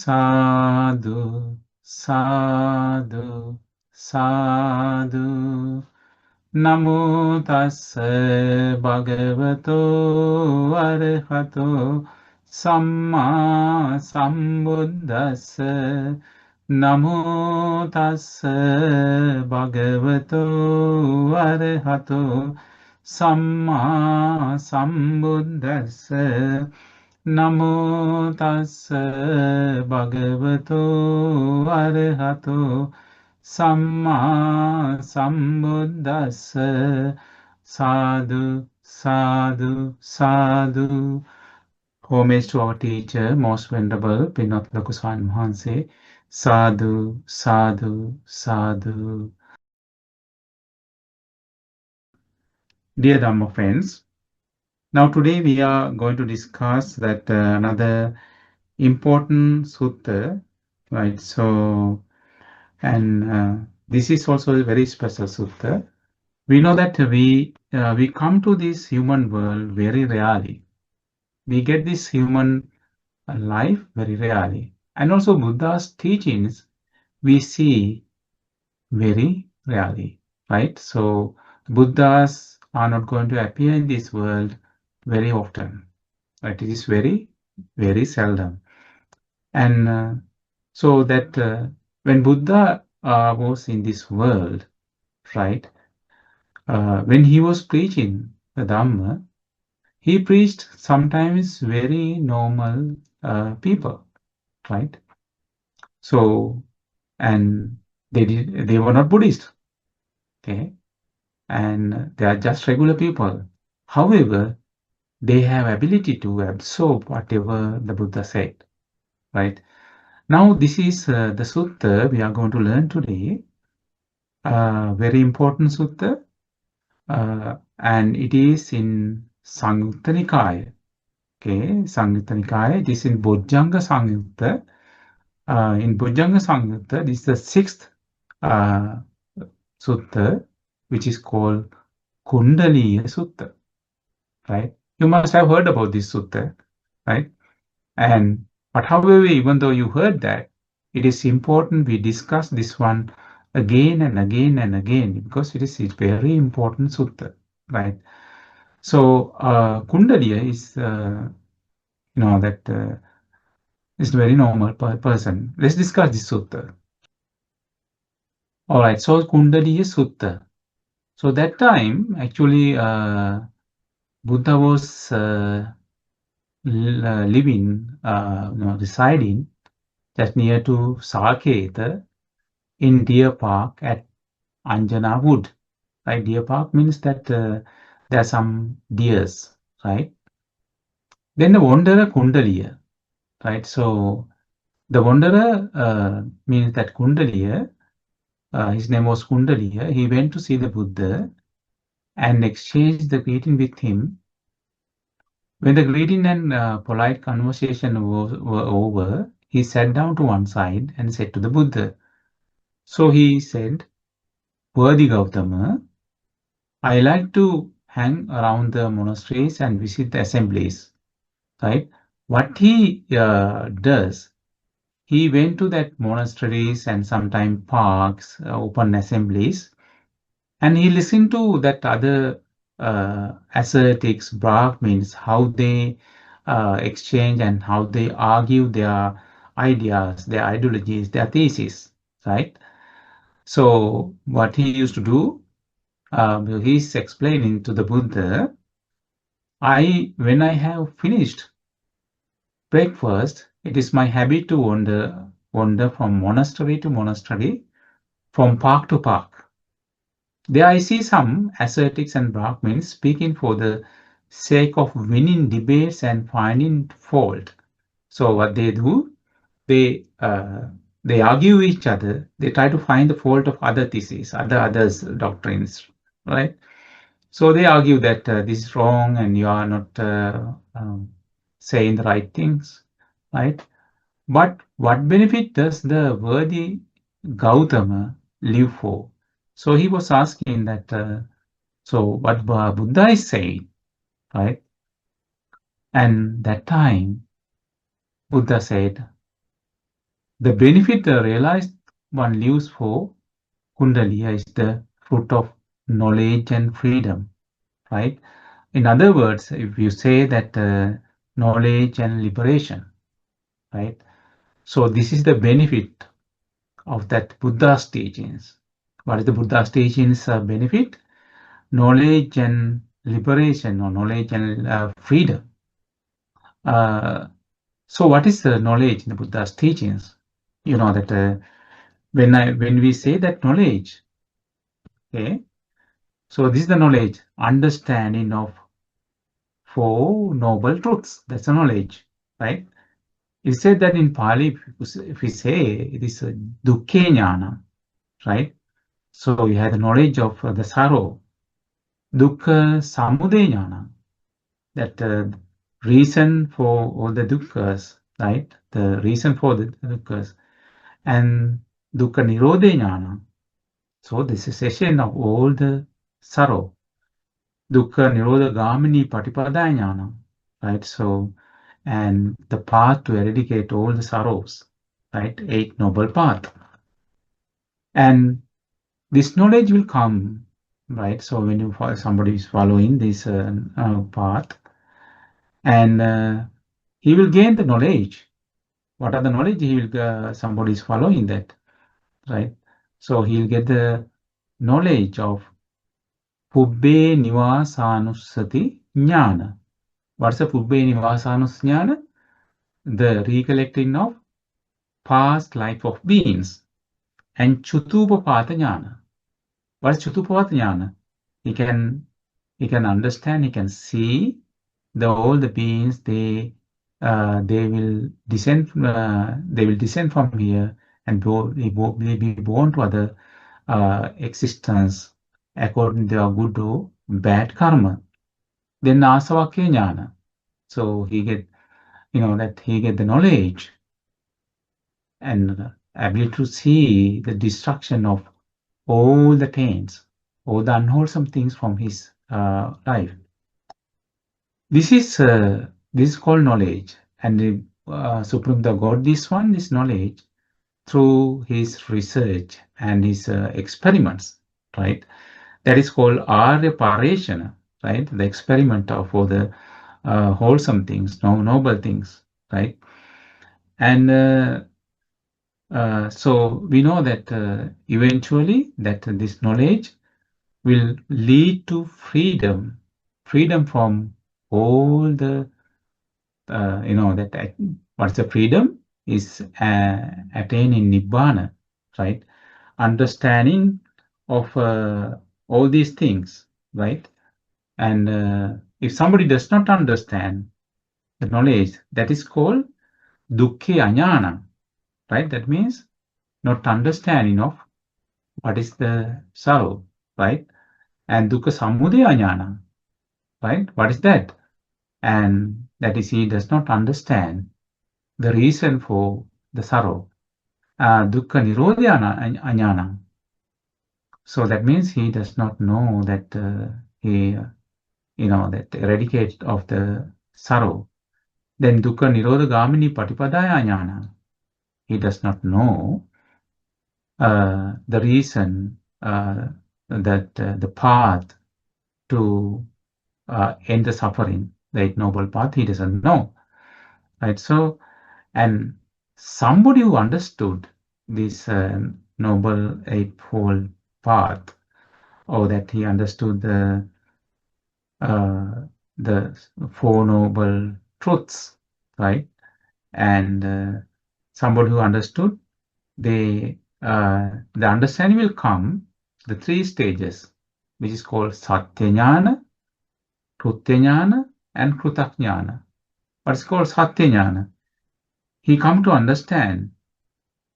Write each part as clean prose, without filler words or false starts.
Sadhu, sadhu, sadhu. Namo tassa bhagavato arahato samma sambuddhassa. Namo tassa bhagavato arahato samma sambuddhassa. Namo tassa bhagavato arahato samma sambuddhassa. Sadhu, sadhu, sadhu. Homage to our teacher, most venerable Pinot Lakuswan Mahanse. Sadhu, sadhu, sadhu. Dear Dhamma friends, now today we are going to discuss that another important sutta, right? So, and this is also a very special sutta. We know that we come to this human world very rarely. We get this human life very rarely, and also Buddha's teachings we see very rarely, right? So Buddhas are not going to appear in this world very often, right? It is very, very seldom. And so that when Buddha was in this world, right, when he was preaching the Dhamma, he preached sometimes very normal people, right? So, and they were not Buddhist, okay, and they are just regular people. However, they have ability to absorb whatever the Buddha said, right? Now, this is the sutta we are going to learn today. Very important sutta, and it is in Samyutta Nikaya. Okay, Samyutta Nikaya. It is in Bojjhanga Samyutta. In Bojjhanga Samyutta, this is the sixth sutta, which is called Kuṇḍaliya Sutta. Right? You must have heard about this sutta, right? But however, even though you heard that, it is important we discuss this one again and again and again because it is a very important sutta, right? So Kuṇḍaliya is, that is a very normal person. Let's discuss this sutta. All right. So Kuṇḍaliya Sutta. So that time, actually, Buddha was living, residing just near to Saketa in Deer Park at Anjana Wood. Right? Deer Park means that there are some deers, right? Then the wanderer Kuṇḍaliya, right? So the wanderer means that Kuṇḍaliya, his name was Kuṇḍaliya. He went to see the Buddha and exchanged the greeting with him. When the greeting and polite conversation were over, he sat down to one side and said to the Buddha. So he said, "Worthy Gautama, I like to hang around the monasteries and visit the assemblies." Right? What he does, he went to that monasteries and sometimes parks, open assemblies, and he listened to that other ascetics, Brahmins, how they exchange and how they argue their ideas, their ideologies, their theses, right? So what he used to do, he's explaining to the Buddha, when I have finished breakfast, it is my habit to wander from monastery to monastery, from park to park. There I see some ascetics and Brahmins speaking for the sake of winning debates and finding fault. So what they do, they argue each other. They try to find the fault of other theses, others' doctrines, right? So they argue that this is wrong and you are not saying the right things, right? But what benefit does the worthy Gautama live for? So he was asking that, so what Buddha is saying, right? And that time, Buddha said, The benefit realized one lives for Kuṇḍaliya is the fruit of knowledge and freedom, right? In other words, if you say that knowledge and liberation, right? So this is the benefit of that Buddha's teachings. What is the Buddha's teachings benefit? Knowledge and liberation, or knowledge and freedom. So what is the knowledge in the Buddha's teachings? You know that when we say that knowledge, okay, so this is the knowledge, understanding of Four Noble Truths. That's a knowledge, right? It said that in Pali, if we say it is a dukkha jnana, right? So you have the knowledge of the sorrow, dukkha samudaya jnana, that reason for all the dukkha's, right? The reason for the dukkha's, and dukkha nirodha jnana. So the cessation of all the sorrow, dukkha nirodha gamini patipada jnana, right? So, and the path to eradicate all the sorrows, right? Eight noble path. And this knowledge will come, right? So when you somebody is following this path, and he will gain the knowledge. What are the knowledge? He will somebody is following that, right? So he'll get the knowledge of Pubbe Nivasanussati Jnana. What's the Pubbe Nivasanus Jnana? The recollecting of past life of beings. And Chutupapata Jnana. What is Chutupapata Jnana? He can understand, he can see all the beings, they will descend from here and they be born to other existence according to their good or bad karma. Then asavakya jnana. So he get the knowledge and ability to see the destruction of all the taints, all the unwholesome things from his life. This is called knowledge, and the Supreme the God this knowledge through his research and his experiments, right? That is called Arya Pareshana, right? The experiment of all the wholesome things, noble things, right? And so we know that eventually that this knowledge will lead to freedom from all the that what's the freedom is attained in Nibbana, right? Understanding of all these things, right? And if somebody does not understand the knowledge, that is called dukkha ajnana, right? That means not understanding of what is the sorrow, right? And dukkha samudaya ajnana, right? What is that? And that is he does not understand the reason for the sorrow. Dukkha nirodha ajnana. So that means he does not know that that eradicate of the sorrow. Then dukkha nirodha gamini patipadaya jnana. He does not know the reason that the path to end the suffering, the Eight Noble Path, he doesn't know. Right? So, and somebody who understood this Noble Eightfold Path, or that he understood the Four Noble Truths, right? And somebody who understood, the understanding will come, the three stages, which is called Satyajnana, Krutyajnana, and Krutakjnana. What's called Satyajnana? He come to understand,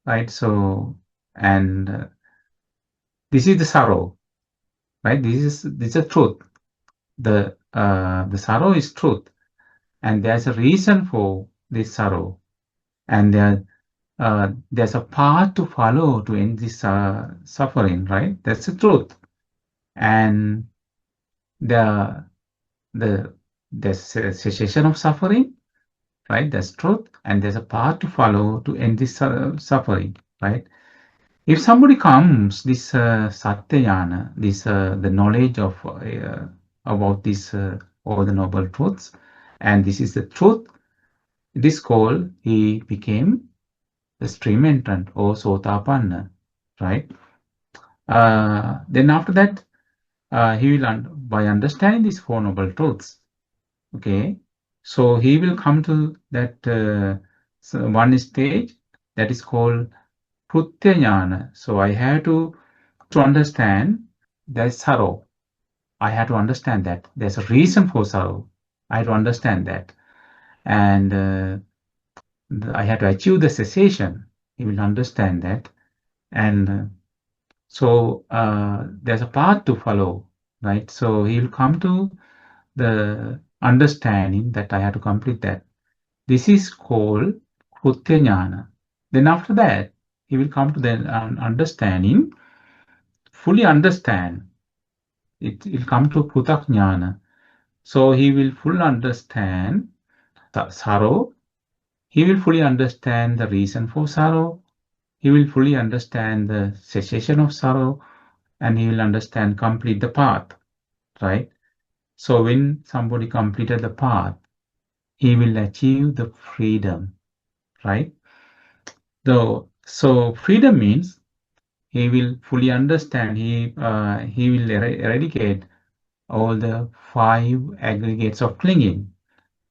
right? So, and this is the sorrow, right? This is a truth. The sorrow is truth, and there's a reason for this sorrow, and there's a path to follow to end this suffering, right? That's the truth, and the cessation of suffering, right? There's truth, and there's a path to follow to end this suffering, right? If somebody comes, this Satyayana, this the knowledge of about this all the noble truths, and this is the truth. This call, he became the stream entrant or Sotapanna, right? Then after that, he will by understanding these four noble truths, okay. So he will come to that one stage that is called Prutyajnana. So I have to understand there's sorrow. I have to understand that there's a reason for sorrow. I have to understand that. And I have to achieve the cessation. He will understand that. And so there's a path to follow, right? So he will come to the understanding that I have to complete that. This is called Krutyajnana. Then after that, he will come to the understanding, fully understand. It will come to Prutakjnana. So he will fully understand the sorrow. He will fully understand the reason for sorrow. He will fully understand the cessation of sorrow, and he will understand complete the path, right? So when somebody completed the path, he will achieve the freedom, right? So freedom means he will fully understand. He will eradicate all the five aggregates of clinging,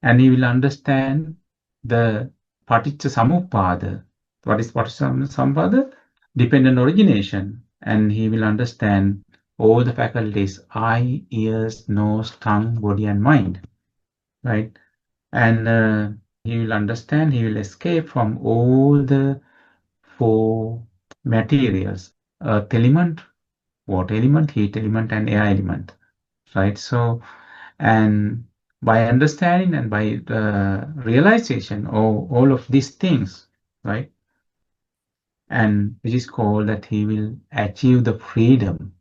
and he will understand the Paticca Samuppada. What is Paticca Samuppada? Dependent origination, and he will understand all the faculties: eye, ears, nose, tongue, body, and mind, right? And he will understand. He will escape from all the four materials: earth element, water element, heat element, and air element, right? So, and by understanding and by realization of all of these things, right? And which is called that he will achieve the freedom,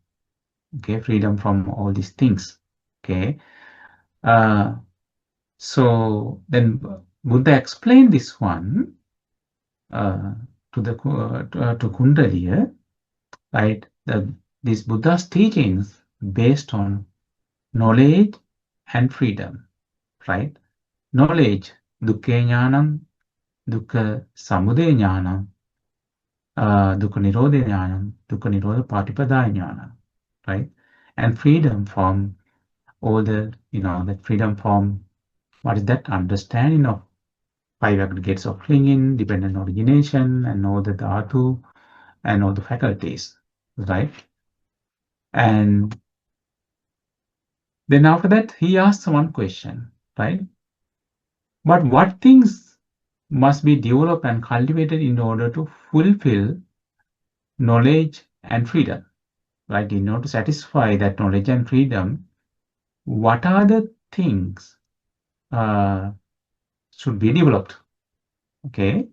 okay? Freedom from all these things, okay? So then Buddha explained this one to Kuṇḍaliya, right? These Buddha's teachings based on knowledge and freedom, right? Knowledge, dukkha jnanam, dukkha samudaya jnanam, dukkha nirodha jnanam, dukkha nirodha patipada jnanam, right? And freedom from all the, that freedom from, what is that? Understanding of five aggregates of clinging, dependent origination, and all the dhatu, and all the faculties, right? And then after that, he asks one question, right? But what things must be developed and cultivated in order to fulfill knowledge and freedom, right? In order to satisfy that knowledge and freedom, what are the things should be developed? Okay.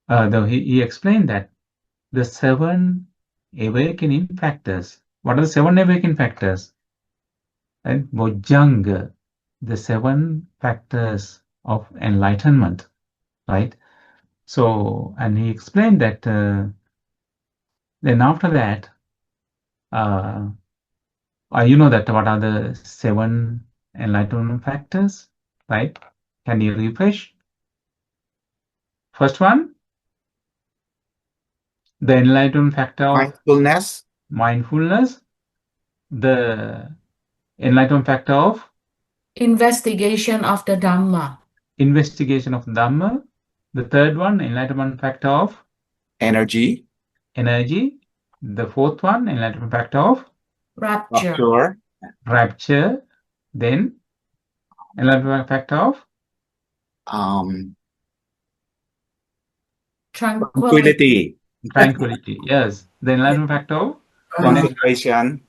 Though he explained that the 7 awakening factors. What are the 7 awakening factors? And Bojjhanga, the 7 factors of enlightenment, right? So, and he explained that then after that, you know that what are the 7 enlightenment factors, right? Can you refresh? First one, the enlightenment factor of mindfulness, the enlightenment factor of investigation of the Dhamma. Investigation of Dhamma. The third one, enlightenment factor of energy. The fourth one, enlightenment factor of Rapture. Then enlightenment factor of tranquility. Yes. The enlightenment factor of concentration.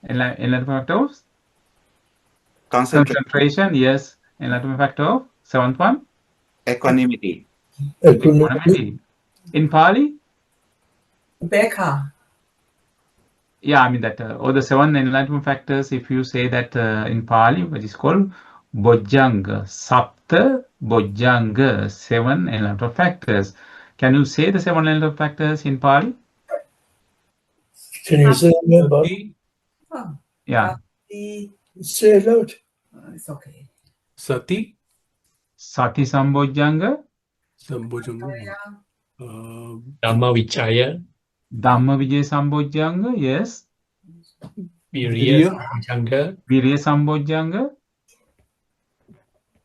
Enlightenment factor of concentration. Yes. Enlightenment factor of 7th one, equanimity. In Pali, Becca. yeah, I mean that all the 7 enlightenment factors, if you say that in Pali, which is called Bojjanga, Sapta Bojjanga, 7 enlightenment factors. Can you say the 7 enlightenment factors in Pali? Can you say that, Bob? Sati, Oh, Yeah. Say it out. it's okay. Sati, Sati Sambojjanga, Sambojjanga, Dhamma Vichaya, Dhamma Vijay Sambojjanga, yes. Virya Virya, Sambojjhanga, Virya Sambojjanga,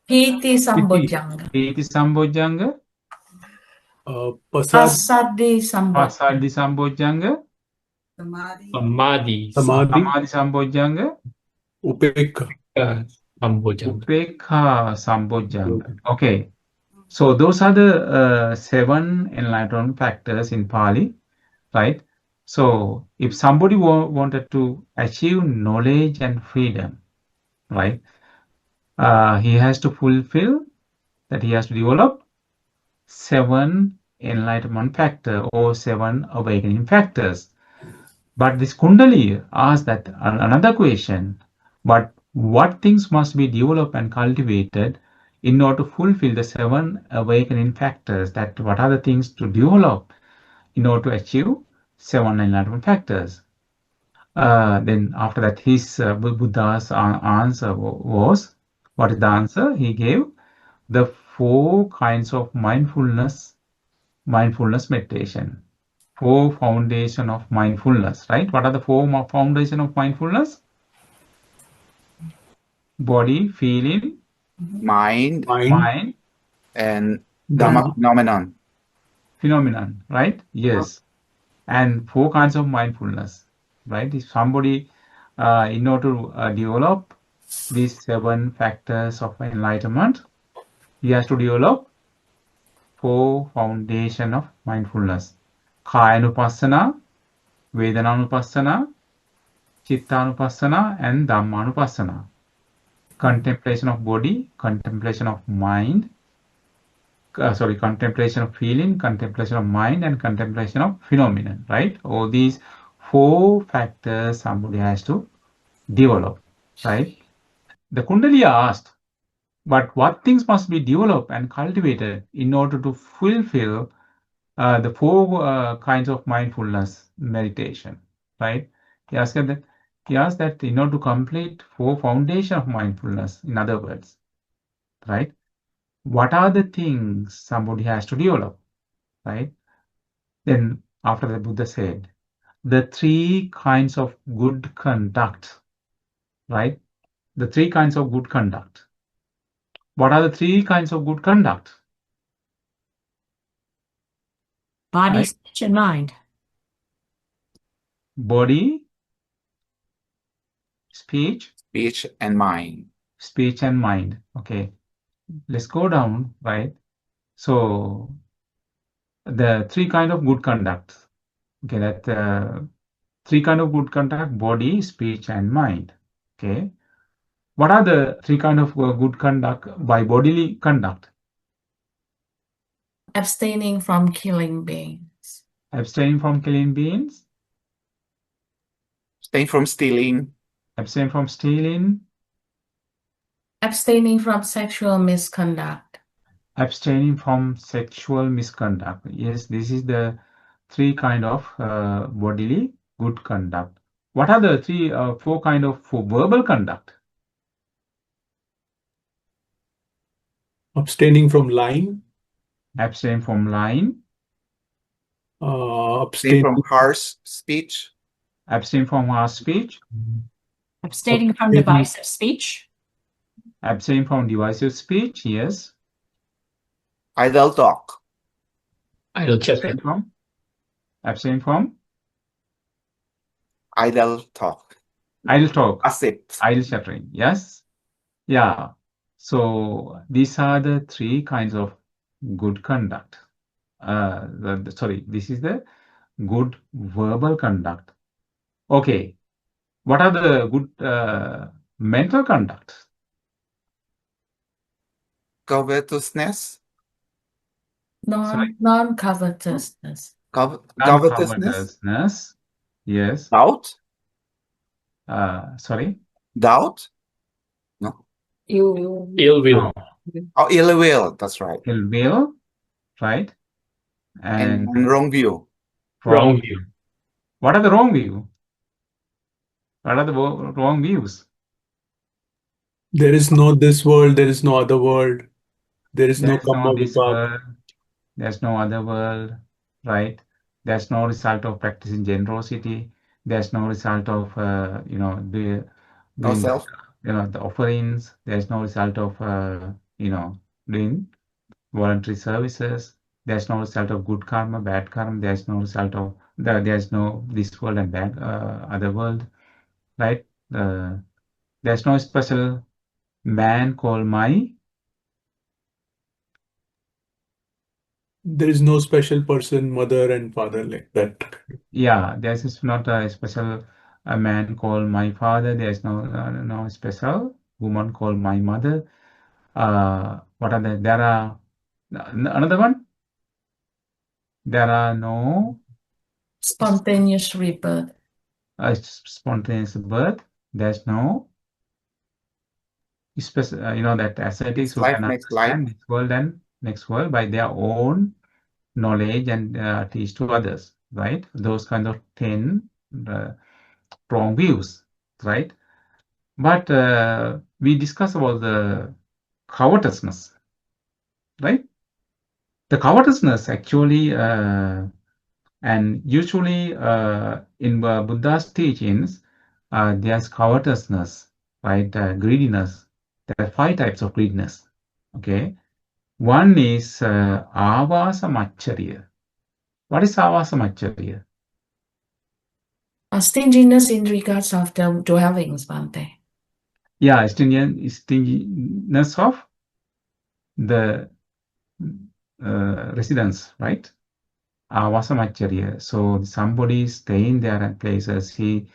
Piti Sambojjanga. Piti Sambojjanga, Pasad, Pasadi Sambojjanga. Pasadi Sambojjanga, Samadhi Samadhi, Samadhi Sambojjanga, Upekha. Sambojjhanga. Upekha Sambojjanga. Okay. So those are the 7 enlightenment factors in Pali, right? So if somebody wanted to achieve knowledge and freedom, right, he has to fulfill that he has to develop 7 enlightenment factor or 7 awakening factors. But this Kuṇḍaliya asks that another question, but what things must be developed and cultivated in order to fulfill the 7 awakening factors? That what are the things to develop in order to achieve 7 enlightenment factors? Then after that, his Buddha's answer was, what is the answer? He gave the 4 kinds of mindfulness meditation. 4 foundation of mindfulness, right? What are the 4 foundation of mindfulness? Body, feeling, Mind mind, and Dhamma phenomenon. right? Yes. And 4 kinds of mindfulness, right? If somebody, in order to develop these 7 factors of enlightenment, he has to develop 4 foundation of mindfulness. Kayanupassana, Vedananupassana, Chittanupassana, and Dhammanupassana. Contemplation of body, contemplation of mind, contemplation of feeling, contemplation of mind, and contemplation of phenomenon, right? All these 4 factors somebody has to develop, right? The Kuṇḍaliya asked, but what things must be developed and cultivated in order to fulfill the 4 kinds of mindfulness meditation, right? He asked that in order to complete 4 foundation of mindfulness, in other words, right? What are the things somebody has to develop, right? Then after the Buddha said, the 3 kinds of good conduct, right? The 3 kinds of good conduct. What are the 3 kinds of good conduct? Body, Right. speech, and mind. Body, speech, and mind. speech and mind. Okay, let's go down, right? So the 3 kind of good conduct. Okay, that 3 kind of good conduct: body, speech, and mind. Okay, what are the 3 kind of good conduct by bodily conduct? Abstaining from killing beings. Abstain from killing beings, Abstain from stealing, abstain from stealing, Abstaining from sexual misconduct. abstaining from sexual misconduct. Yes, this is the 3 kind of bodily good conduct. What are the 4 kind of verbal conduct? abstaining from lying, Abstain from lying, abstain abstain from harsh speech, abstain from harsh speech, Abstaining from Abstaining- divisive speech. abstain from divisive speech. Yes. idle talk, Idle Abstain chatter, from. Abstain from idle talk, idle talk, gossip, idle chattering. Yes. Yeah. So these are the 3 kinds of good conduct. This is the good verbal conduct. Okay. What are the good mental conduct? covetousness, Non-covetousness. covetousness, Covetousness. Yes. doubt, Sorry. doubt, no, Ill will. Oh, ill will. That's right. ill will, right? And And wrong view. Wrong view. What are the wrong view? What are the wrong views? There is no this world, there is no other world. There is no There's no Kamma this Vipak. world, there's no other world, right? There's no result of practicing generosity. There's no result of No doing self. the offerings. There's no result of doing voluntary services. There's no result of good karma, bad karma. There's no result of there's no this world and bad other world, right? There's no special man called my. There is no special person, mother and father like that. Yeah, there's not a special a man called my father. There's no special woman called my mother. What are there are another one. There are no Spontaneous rebirth. spontaneous birth. There's no special, that ascetics who Life, can next life. understand this world and next world by their own knowledge and teach to others, right? Those kind of 10 wrong views, right? But we discuss about the covetousness, right? The covetousness actually, and usually in Buddha's teachings, there's covetousness, right? Greediness. There are 5 types of greediness. Okay, one is avasa macharya. What is avasa macharya? A stinginess in regards of the dwellings, Bhante. Yeah, stinginess of the residence, right? Vasamacharya. So somebody is staying there at places. Some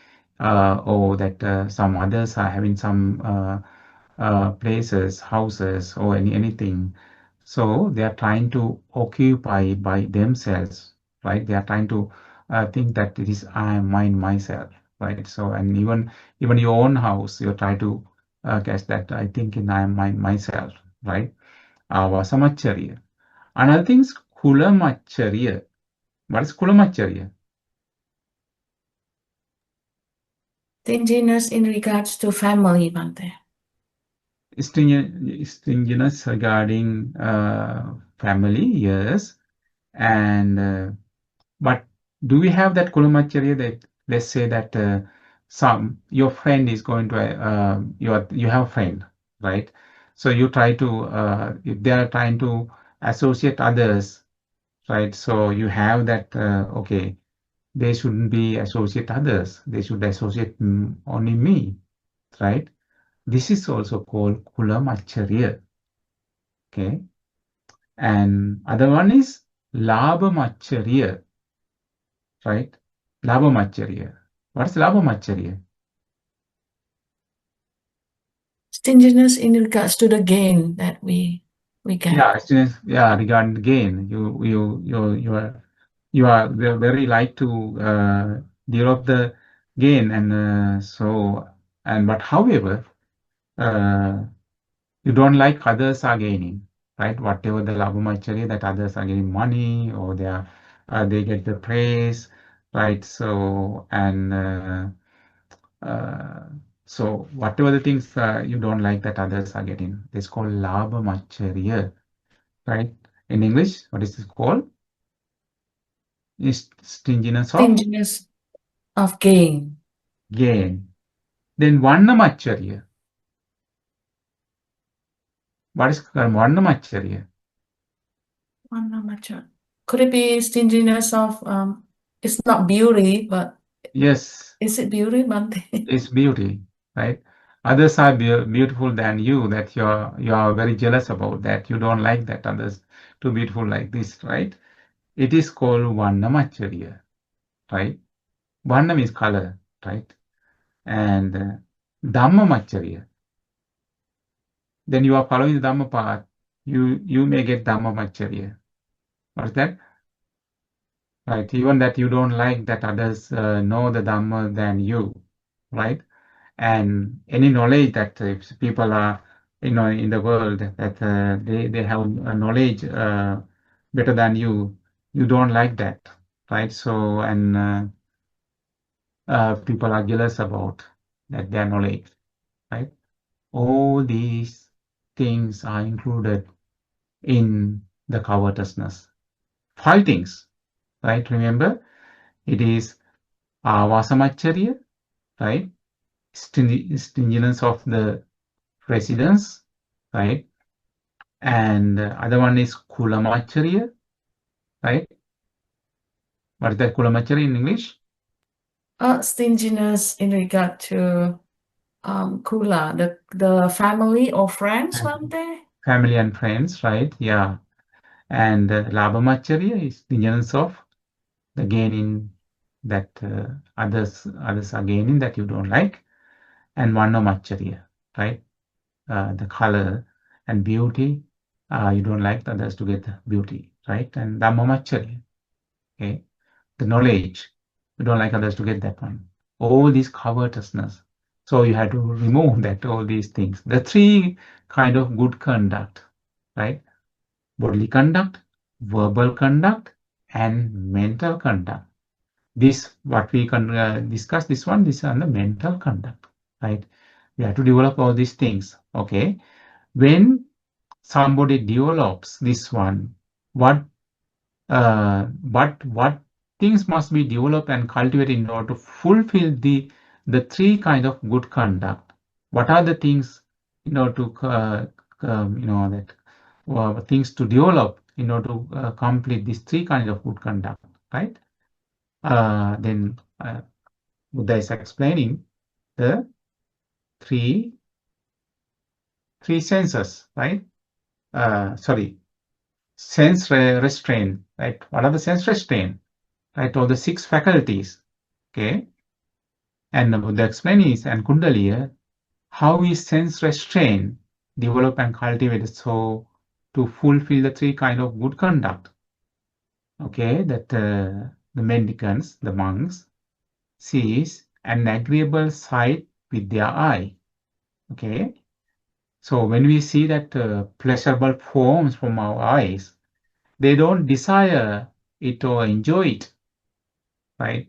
others are having some places, houses, or anything. So they are trying to occupy by themselves, right? They are trying to think that it is I am mine myself, right? So and even your own house, you try to catch that I think in I am mine myself, right? Vasamacharya. Another thing is kulamacharya. What is kulamacharya? Stinginess in regards to family, Bhante. Stinginess regarding family, yes. And but do we have that kulamacharya that let's say that your friend is going to you have a friend, right? So you try to if they are trying to associate others, right? So you have that okay, they shouldn't be associate others. They should associate only me, right? This is also called kulamacharya. Okay. And other one is labhamacharya, right? Labhamacharya. What is labhamacharya? Stinginess in regards to the gain that we get. Yeah, regarding the gain, you are very like to develop the gain, and but however, you don't like others are gaining, right? Whatever the labhamacharya that others are getting money or they get the praise, right? So whatever the things you don't like that others are getting, it's called labhamacharya, right? In English, what is this called? Is stinginess of Stinginess of gain. gain. Then varnamacharya. What is varnamacharya? Could it be stinginess of it's not beauty, but Yes, is it beauty, Bhante? it's beauty, right? Others are beautiful than you, that you are very jealous about that. You don't like that others too beautiful like this, right? It is called varnamacharya, right? Varna means color, right? And dhammamacharya. Then you are following the Dhamma path, you may get dhammamacharya. What is that? Right, even that you don't like that others know the Dhamma than you, right? And any knowledge that if people are in the world that they have knowledge better than you. You don't like that, right? So, and people are jealous about that their knowledge, right? All these things are included in the covetousness. 5 things, right? Remember, it is vasamacharya, right? Stinginess of the residence, right? And other one is kulamacharya, right? What is that kulamacharya in English? Stinginess in regard to kula, the family or friends, weren't they? Family and friends, right? Yeah. And labhamacharya is stinginess of the gaining that others are gaining that you don't like. And varnamacharya, right? The color and beauty, you don't like others to get the beauty, right? And dhammamacharya, okay? The knowledge, you don't like others to get that one. All these covetousness. So you have to remove that, all these things. The 3 kind of good conduct, right? Bodily conduct, verbal conduct, and mental conduct. This, what we can discuss, this is on the mental conduct, right? We have to develop all these things, okay? When somebody develops this one, what things must be developed and cultivated in order to fulfill the 3 kind of good conduct? What are the things in order to things to develop in order to complete these 3 kinds of good conduct, right? Then Buddha is explaining the three senses, right? Sorry, sense restraint, right? What are the sense restraint? Right, all the 6 faculties, okay? And the explaining is, and Kuṇḍaliya, how is sense restraint developed and cultivated so to fulfill the 3 kind of good conduct, okay? That the mendicants, the monks, sees an agreeable sight with their eye, okay? So when we see that pleasurable forms from our eyes, they don't desire it or enjoy it, right?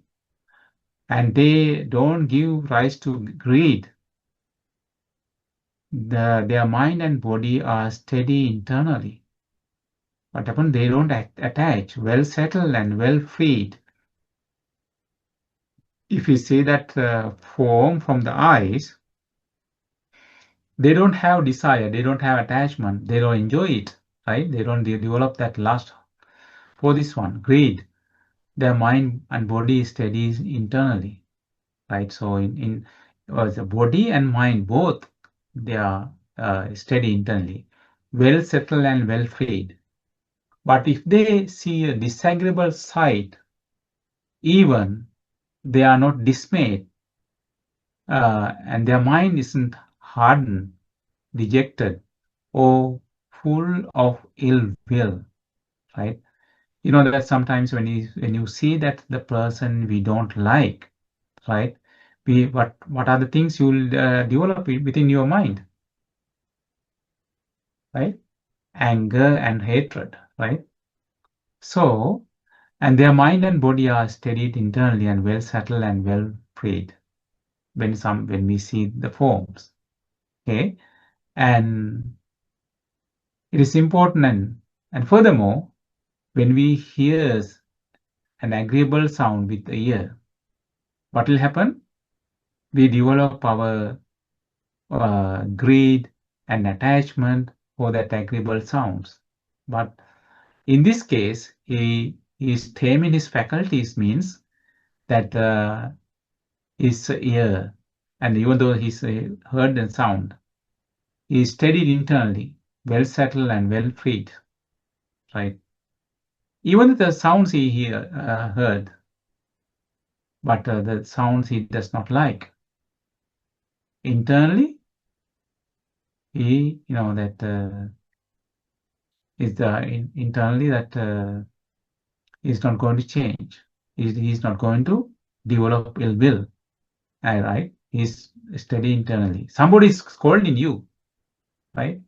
And they don't give rise to greed. Their mind and body are steady internally. What happens? They don't attach, well settled and well freed. If you see that form from the eyes, they don't have desire, they don't have attachment, they don't enjoy it, right? They don't develop that lust for this one, greed. Their mind and body is steady internally, right? So in the body and mind both, they are steady internally, well settled and well freed. But if they see a disagreeable sight, even they are not dismayed, and their mind isn't hardened, dejected, or full of ill will, right? You know that sometimes when you see that the person we don't like, right? What are the things you will develop within your mind, right? Anger and hatred, right? So, and their mind and body are steadied internally and well settled and well freed when we see the forms, okay? And it is important, and furthermore, when we hear an agreeable sound with the ear, what will happen? We develop our greed and attachment for that agreeable sounds. But in this case, he is taming his faculties, means that his ear, and even though he's heard the sound, he is steadied internally, well settled and well freed, right? Even the sounds he heard, but the sounds he does not like, internally, he, that is internally that is not going to change. He's not going to develop ill will, right? He's steady internally. Somebody is scolding you, right?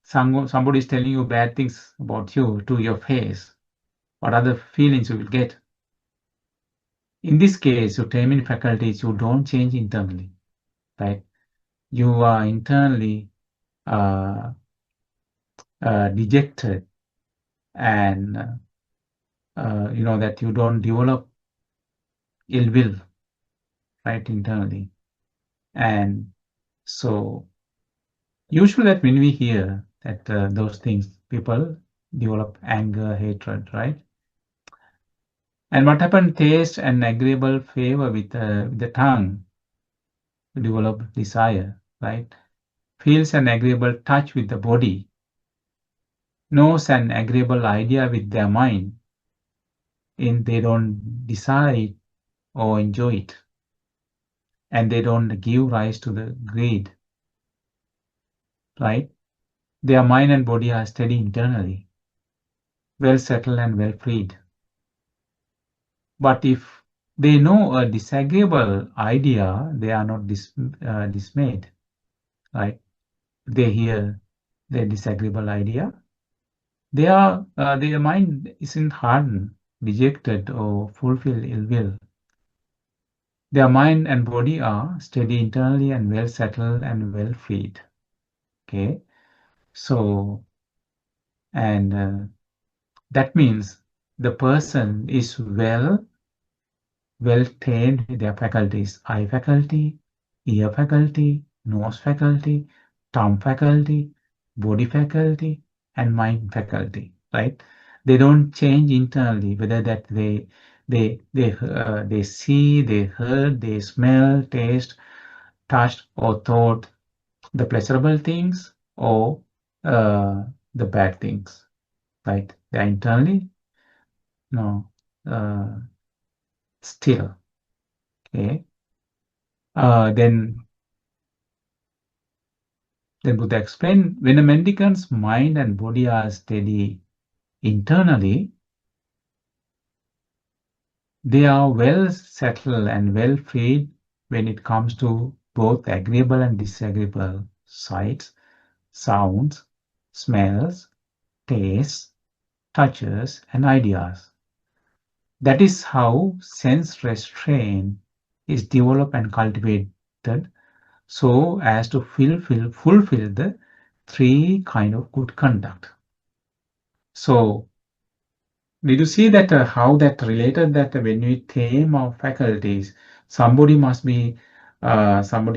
Somebody is telling you bad things about you to your face. What are the feelings you will get? In this case, you taming faculties, you don't change internally, right? You are internally dejected, and that you don't develop ill will, right, internally. And so usually that when we hear that those things, people develop anger, hatred, right? And what happened? Taste and agreeable flavor with the tongue, develop desire, right? Feels an agreeable touch with the body, knows an agreeable idea with their mind, and they don't decide or enjoy it, and they don't give rise to the greed, right? Their mind and body are steady internally, well settled and well freed. But if they know a disagreeable idea, they are not dismayed, right? They hear the disagreeable idea, their mind isn't hardened, dejected, or fulfill ill will. Their mind and body are steady internally and well settled and well freed. Okay, so and that means the person is well trained with their faculties: eye faculty, ear faculty, nose faculty, tongue faculty, body faculty, and mind faculty, right? They don't change internally, whether that they see, they heard, they smell, taste, touched, or thought the pleasurable things or the bad things, right? They are internally still. Okay. Then Buddha explained, when a mendicant's mind and body are steady internally, they are well settled and well freed when it comes to both agreeable and disagreeable sights, sounds, smells, tastes, touches, and ideas. That is how sense restraint is developed and cultivated so as to fulfill the three kind of good conduct. So did you see that how that related, that when we tame our faculties, somebody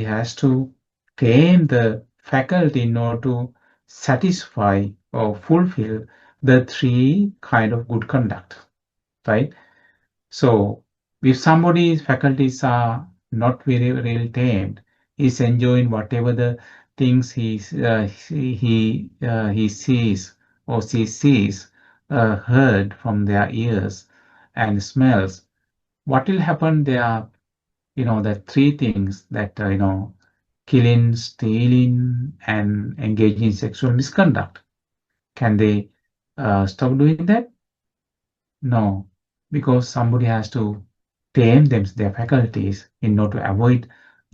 has to tame the faculty in order to satisfy or fulfill the three kind of good conduct, right? So if somebody's faculties are not very really tamed, he's enjoying whatever the things he sees or she sees, heard from their ears and smells, what will happen? There are, the three things that, killing, stealing, and engaging in sexual misconduct. Can they stop doing that? No, because somebody has to tame their faculties in order to avoid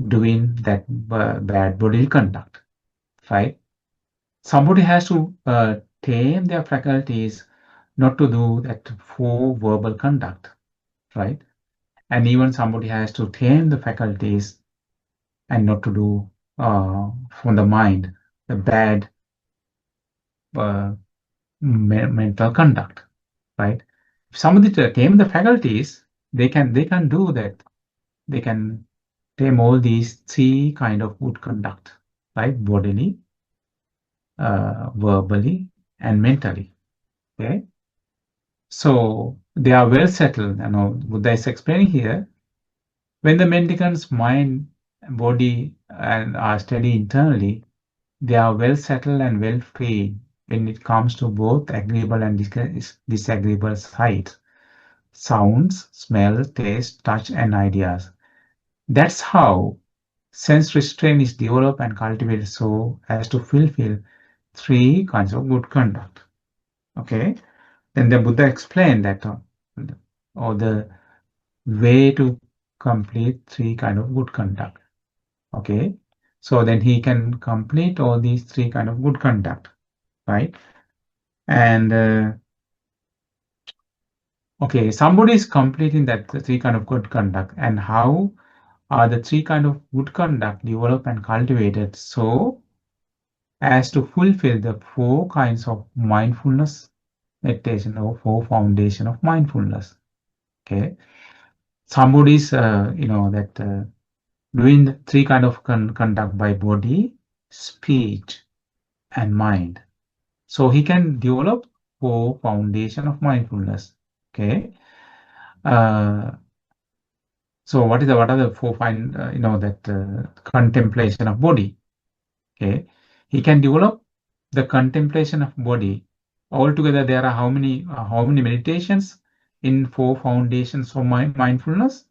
doing that bad bodily conduct, right? Somebody has to tame their faculties not to do that poor verbal conduct, right? And even somebody has to tame the faculties and not to do from the mind the bad mental conduct, right? If somebody tame the faculties, they can do that. They can tame all these three kind of good conduct, right? Bodily, verbally, and mentally. Okay. So they are well settled. Buddha is explaining here. When the mendicant's mind, body, and are steady internally, they are well settled and well free when it comes to both agreeable and disagreeable sights, sounds, smell, taste, touch, and ideas. That's how sense restraint is developed and cultivated so as to fulfill three kinds of good conduct. Okay. Then the Buddha explained that or the way to complete three kind of good conduct. Okay. So then he can complete all these three kind of good conduct, right? And okay, somebody is completing that three kind of good conduct, and how are the three kind of good conduct developed and cultivated so as to fulfill the four kinds of mindfulness meditation or four foundation of mindfulness. Okay, somebody is doing the three kind of conduct by body, speech, and mind. So he can develop four foundation of mindfulness. Okay. So what are the four contemplation of body? Okay, he can develop the contemplation of body. Altogether, there are how many meditations in four foundations of mindfulness?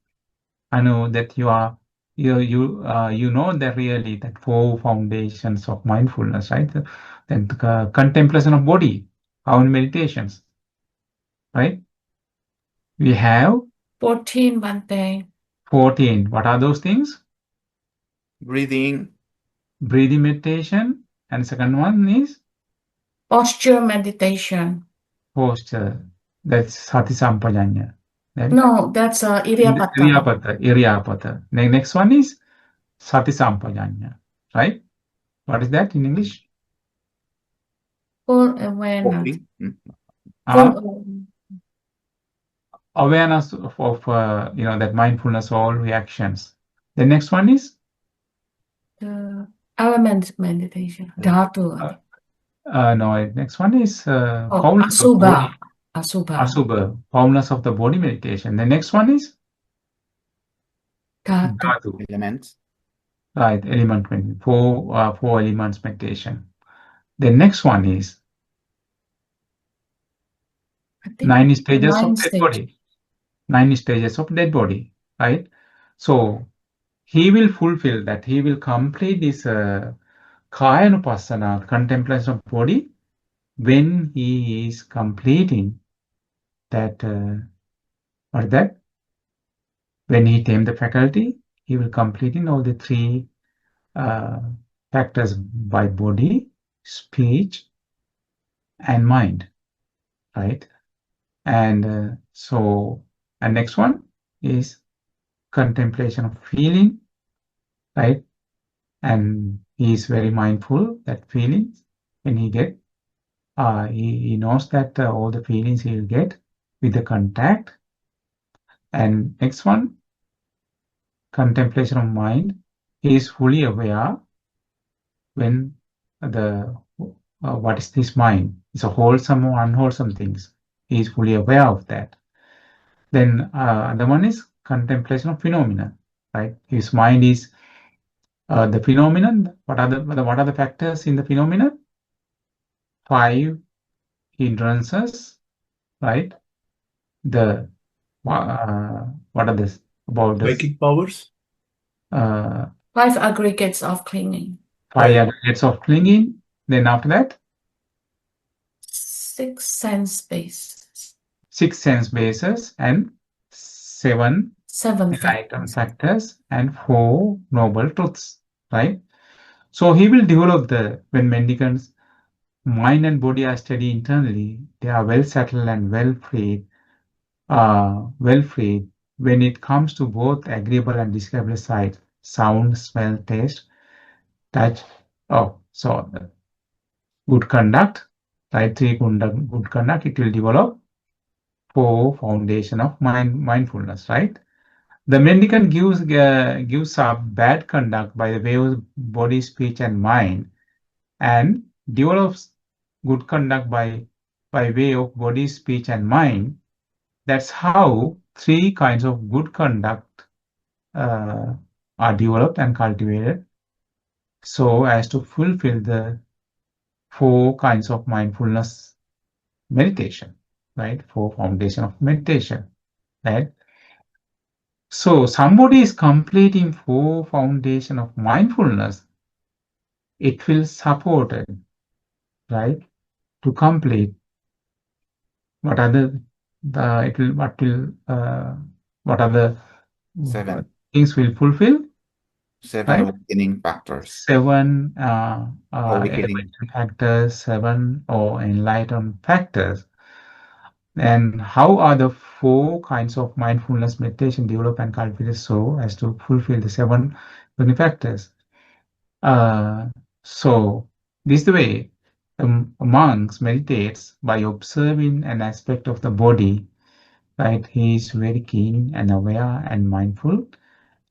I know that you know that really that four foundations of mindfulness, right? Then contemplation of body, how many meditations, right? We have 14, Bante. 14. What are those things? Breathing. Breathing meditation, and second one is Posture meditation. posture. That's Sati Sampajanya. Then No, that's Iryapata. Iryapata. Next one is Sati Sampajanya, right? What is that in English? Full awareness. Walking. Full Awareness of that mindfulness, all reactions. The next one is the element meditation. Dhatu. no. Next one is wholeness of the body. Asubha. Asubha, wholeness of the body meditation. The next one is Dhatu. Dhatu. Elements. Right, element meditation. Four elements meditation. The next one is I think 9 stages of nine dead stage. body. 9 stages of dead body, right? So he will fulfill that. He will complete this Kayanupassana, contemplation of body, when he is completing that. What is that? When he tamed the faculty, he will completing all the three factors by body, speech, and mind, right? And and next one is contemplation of feeling, right? And he is very mindful that feelings, when he get, he knows that all the feelings he will get with the contact. And next one, contemplation of mind. He is fully aware when what is this mind? It's a wholesome or unwholesome things. He is fully aware of that. Then the one is contemplation of phenomena, right? His mind is the phenomenon. What are the factors in the phenomenon? 5 hindrances, right? The what are this about this? Psychic powers. 5 aggregates of clinging. 5 aggregates of clinging. Then after that, 6 sense bases. 6 sense bases and 7 7 enlightenment factors and 4 noble truths, right? So he will develop when mendicants mind and body are steady internally, they are well settled and well freed when it comes to both agreeable and disagreeable sight, sound, smell, taste, touch. So good conduct, right? 3 good conduct, it will develop 4 foundation of mindfulness, right? The mendicant gives up bad conduct by the way of body, speech, and mind, and develops good conduct by way of body, speech, and mind. That's how 3 kinds of good conduct are developed and cultivated, so as to fulfill the 4 kinds of mindfulness meditation, right? 4 foundation of meditation, right? So somebody is completing 4 foundation of mindfulness, it will support it, right? To complete what are the what are the 7 things will fulfill? seven Right? awakening factors. 7 Awakening. elevation factors, 7 or enlightenment factors. And how are the 4 kinds of mindfulness meditation developed and cultivated so as to fulfill the 7 awakening factors? So this is the way monks meditates by observing an aspect of the body, right? He is very keen and aware and mindful,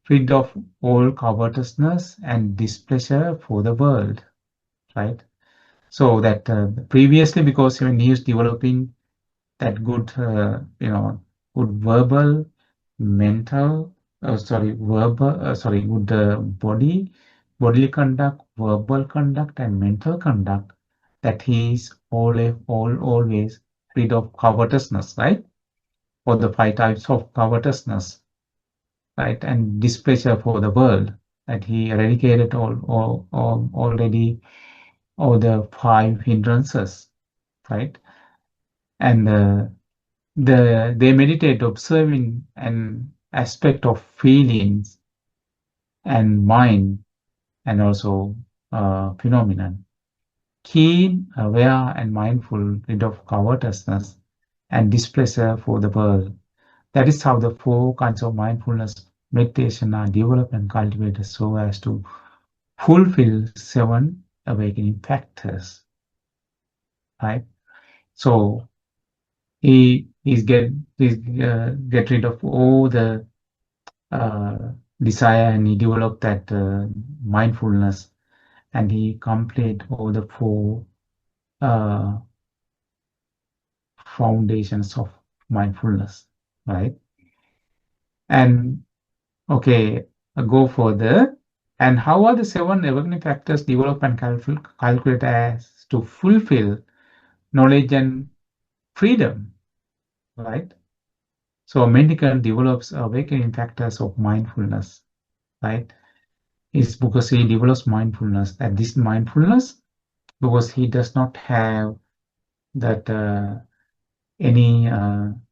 rid of all covetousness and displeasure for the world, right? So that previously, because when he is developing that good, good verbal, mental, good bodily conduct, verbal conduct, and mental conduct, that he is always rid of covetousness, right? Or the 5 types of covetousness, right? And displeasure for the world, that he eradicated already all the 5 hindrances, right? And they meditate observing an aspect of feelings and mind and also phenomenon. Keen, aware, and mindful, rid of covetousness and displeasure for the world. That is how the 4 kinds of mindfulness meditation are developed and cultivated so as to fulfill 7 awakening factors. Right? So he get rid of all the desire, and he developed that mindfulness, and he complete all the 4 foundations of mindfulness, right? And okay, go further. And how are the 7 awakening factors developed and calculated as to fulfill knowledge and freedom, right? So mendicant develops awakening factors of mindfulness, right? It's because he develops mindfulness, that this mindfulness, because he does not have that any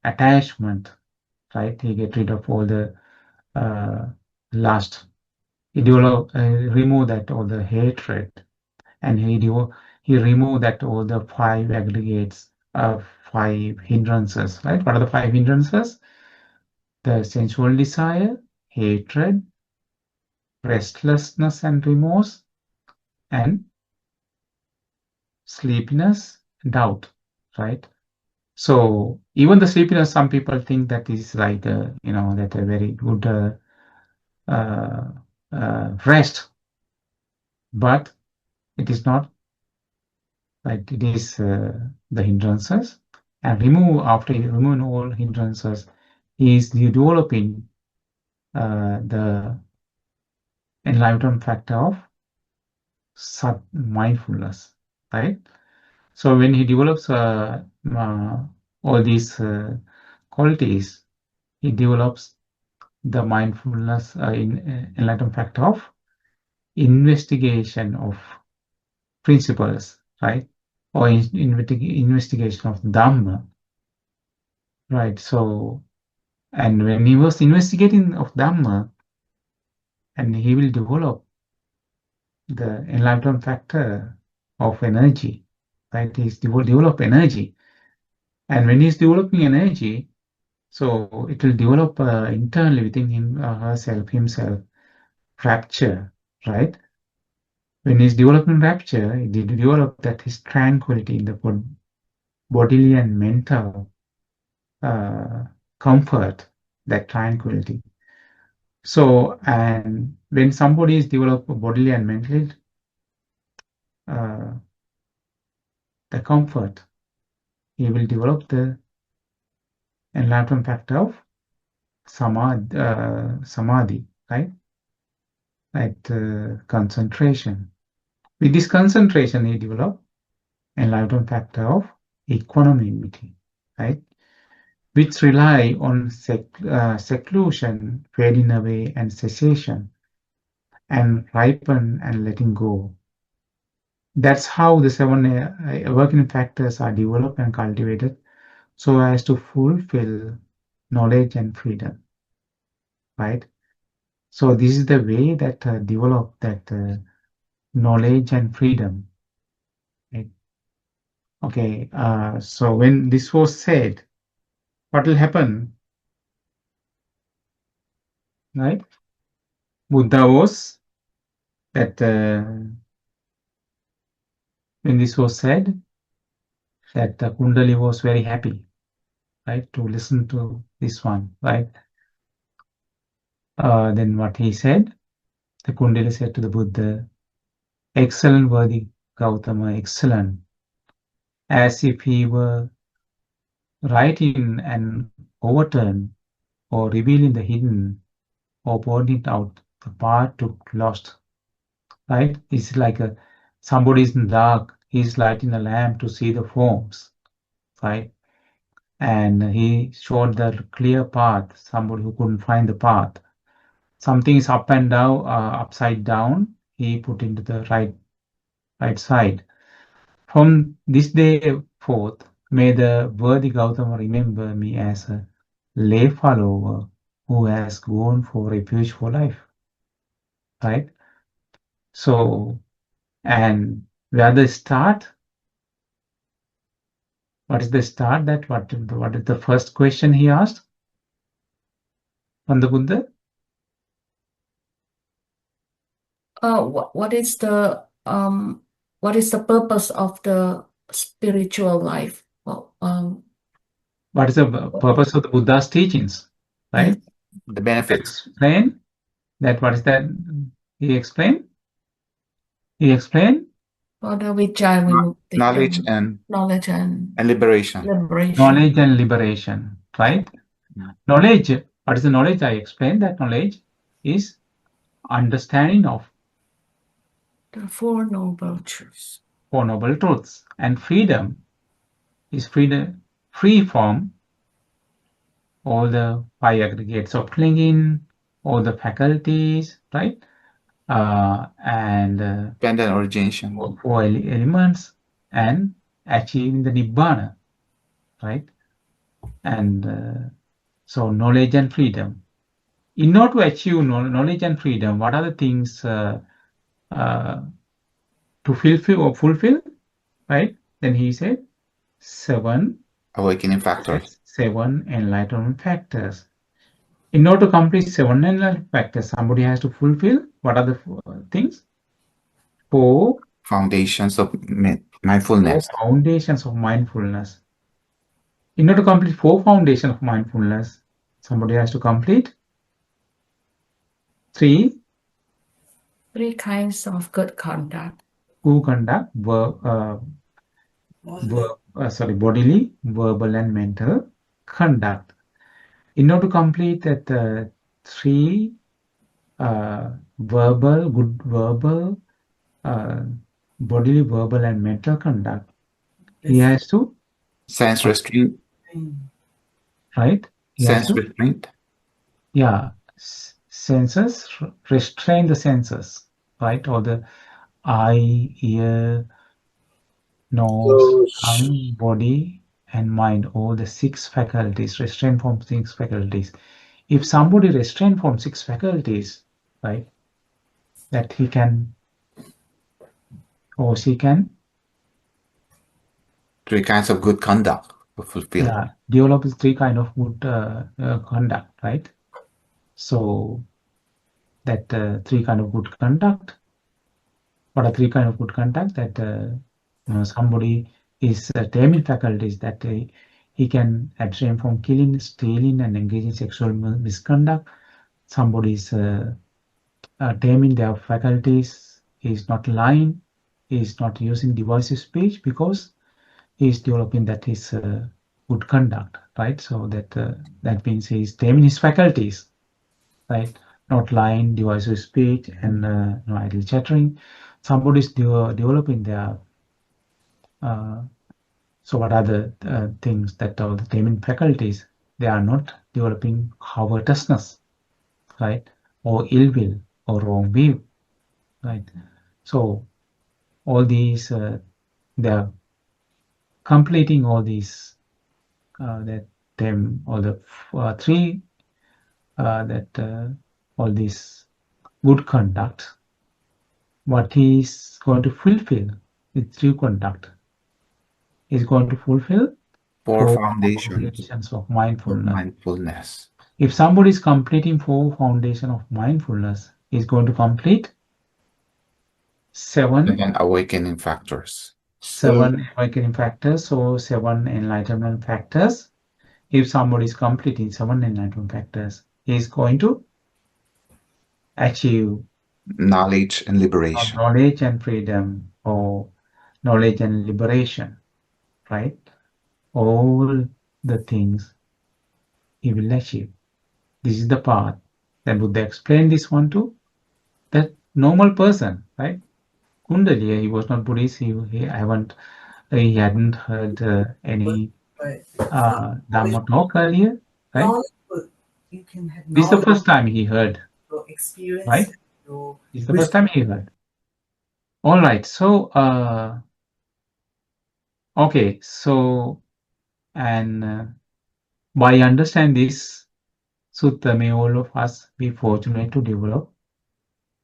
attachment, right? He get rid of all the lust. He remove that all the hatred, and he remove that all the 5 aggregates of 5 hindrances, right? What are the 5 hindrances? The sensual desire, hatred, restlessness and remorse, and sleepiness, doubt, right? So even the sleepiness, some people think that is like that a very good rest, but it is not. Right? It is the hindrances, and after removing all hindrances, he is developing the enlightenment factor of mindfulness, right? So when he develops all these qualities, he develops the mindfulness in enlightenment factor of investigation of principles, right? Or investigation of Dhamma, right? So, and when he was investigating of Dhamma, and he will develop the enlightenment factor of energy, right? He's develop energy, and when he's developing energy, so it will develop internally within himself, rapture, right? When he's developing rapture, he develop that his tranquility in the bodily and mental comfort, that tranquility. So, and when somebody is developed bodily and mentally, the comfort, he will develop the enlightenment factor of samadhi, right? That concentration. With this concentration, he develop enlightenment factor of equanimity, right? Which rely on seclusion, fading away, and cessation, and ripen and letting go. That's how the 7 awakening factors are developed and cultivated so as to fulfill knowledge and freedom, right? So this is the way that develop that knowledge and freedom. Right? Okay, so when this was said, what will happen? Right? Buddha was that when this was said, that Kuṇḍaliya was very happy, right, to listen to this one, right? Then what he said, the Kuṇḍaliya said to the Buddha, excellent, worthy Gautama, excellent, as if he were writing and overturn or revealing the hidden or pointing out the path to lost, right? It's like somebody is in dark, he's lighting a lamp to see the forms, right? And he showed the clear path, somebody who couldn't find the path. Something is up and down, upside down, he put into the right side. From this day forth, may the worthy Gautama remember me as a lay follower who has gone for refuge for life. Right? So, and where the start? What is the start? That what is the first question he asked from the Buddha? What is the purpose of the spiritual life? Well, What is the purpose of the Buddha's teachings? Right? The benefits. Explain that. What is that? He explained. He explained. for the Vijaya Vimukti, Knowledge and liberation. Knowledge and liberation, right? Knowledge, what is the knowledge? I explained that knowledge is understanding of the Four Noble Truths. Four Noble Truths. And freedom is freedom, free from all the five aggregates of clinging, all the faculties, right? And Dependent origination. four elements, and achieving the Nibbana, right? And so knowledge and freedom. In order to achieve knowledge and freedom, what are the things to fulfill, right? Then he said 7 awakening factors. 7 enlightenment factors. In order to complete 7 enlightenment factors, somebody has to fulfill what are the things? 4 foundations of mindfulness. 4 foundations of mindfulness. In order to complete 4 foundations of mindfulness, somebody has to complete 3 kinds of good conduct. Good conduct, bodily, verbal, and mental conduct. In order to complete that 3 good verbal, bodily, verbal, and mental conduct, he has to sense restraint. Right? Sense restraint. Yeah, senses, restrain the senses, right? Or the eye, ear, nose, tongue, body, and mind, all the 6 faculties, restrain from 6 faculties. If somebody restrain from 6 faculties, right, that he can or she can 3 kinds of good conduct to fulfill. Yeah, develop 3 kind of good conduct, right? So that 3 kind of good conduct. What are 3 kind of good conduct? That somebody is taming faculties, that he can abstain from killing, stealing, and engaging sexual misconduct. Somebody is taming their faculties. He is not lying. He is not using divisive speech because he is developing that his good conduct, right? So that means he is taming his faculties, right? Not lying, divisive speech, and no idle chattering. Somebody is developing their. So what are the things that are the taming faculties? They are not developing covetousness, right? Or ill will or wrong view, right? So all these they are completing all these all the 3 that all this good conduct, what he is going to fulfill with true conduct. He's going to fulfill Four four foundations foundations of of mindfulness. mindfulness. If somebody is completing four foundations of mindfulness, he's going to complete seven Seven awakening factors. awakening factors or 7 enlightenment factors. If somebody is completing 7 enlightenment factors, he is going to achieve Knowledge and liberation. knowledge and freedom or knowledge and liberation, right? All the things he will achieve. This is the path. Then Buddha explained this one to that normal person, right? Kuṇḍaliya, he was not Buddhist. He hadn't heard any Right. Dhamma talk earlier, right? Knowledge, you can have This is the knowledge, first time he heard, your experience, right? your This is the first time he heard. All right. So, okay. So, and by understanding this sutta, may all of us be fortunate to develop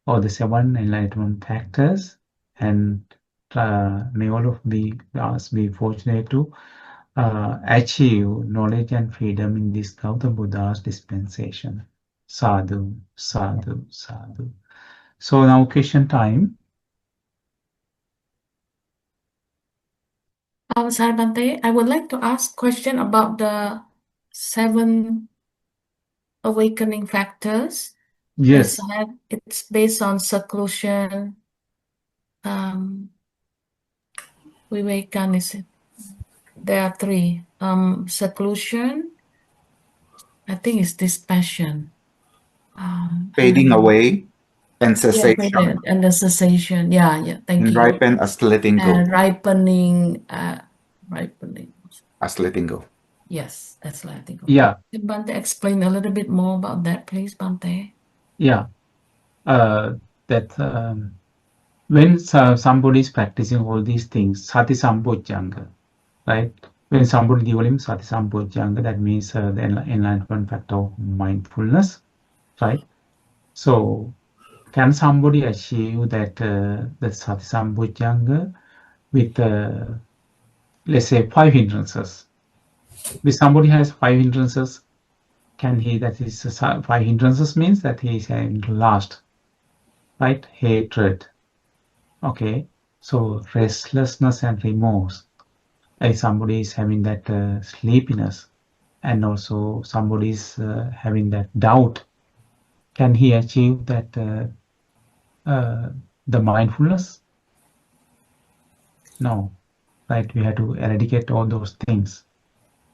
all the 7 enlightenment factors, and may all of us be fortunate to achieve knowledge and freedom in this Gautama Buddha's dispensation. Sadhu, sadhu, sadhu. So now question time. Sorry, Bante, I would like to ask question about the 7 awakening factors. Yes. It's based on seclusion, Vivekan, is it? There are 3. Seclusion, I think it's dispassion. Fading away and cessation. Yeah, and the cessation. Yeah, thank you. Ripen as letting go. And ripening. As letting go. Yes, that's letting go. Yeah. Can Bante explain a little bit more about that, please, Bante? Yeah. When somebody is practicing all these things, sati sambojjhanga, right? When somebody developing sati sambojjhanga, that means the enlightenment factor of mindfulness, right? So, can somebody achieve that the sati sambojjhanga with, let's say, 5 hindrances? If somebody has 5 hindrances, can he? That is 5 hindrances means that he is having lust, right? Hatred. Okay, so restlessness and remorse. If somebody is having that sleepiness, and also somebody is having that doubt, can he achieve that the mindfulness? No, right? We have to eradicate all those things,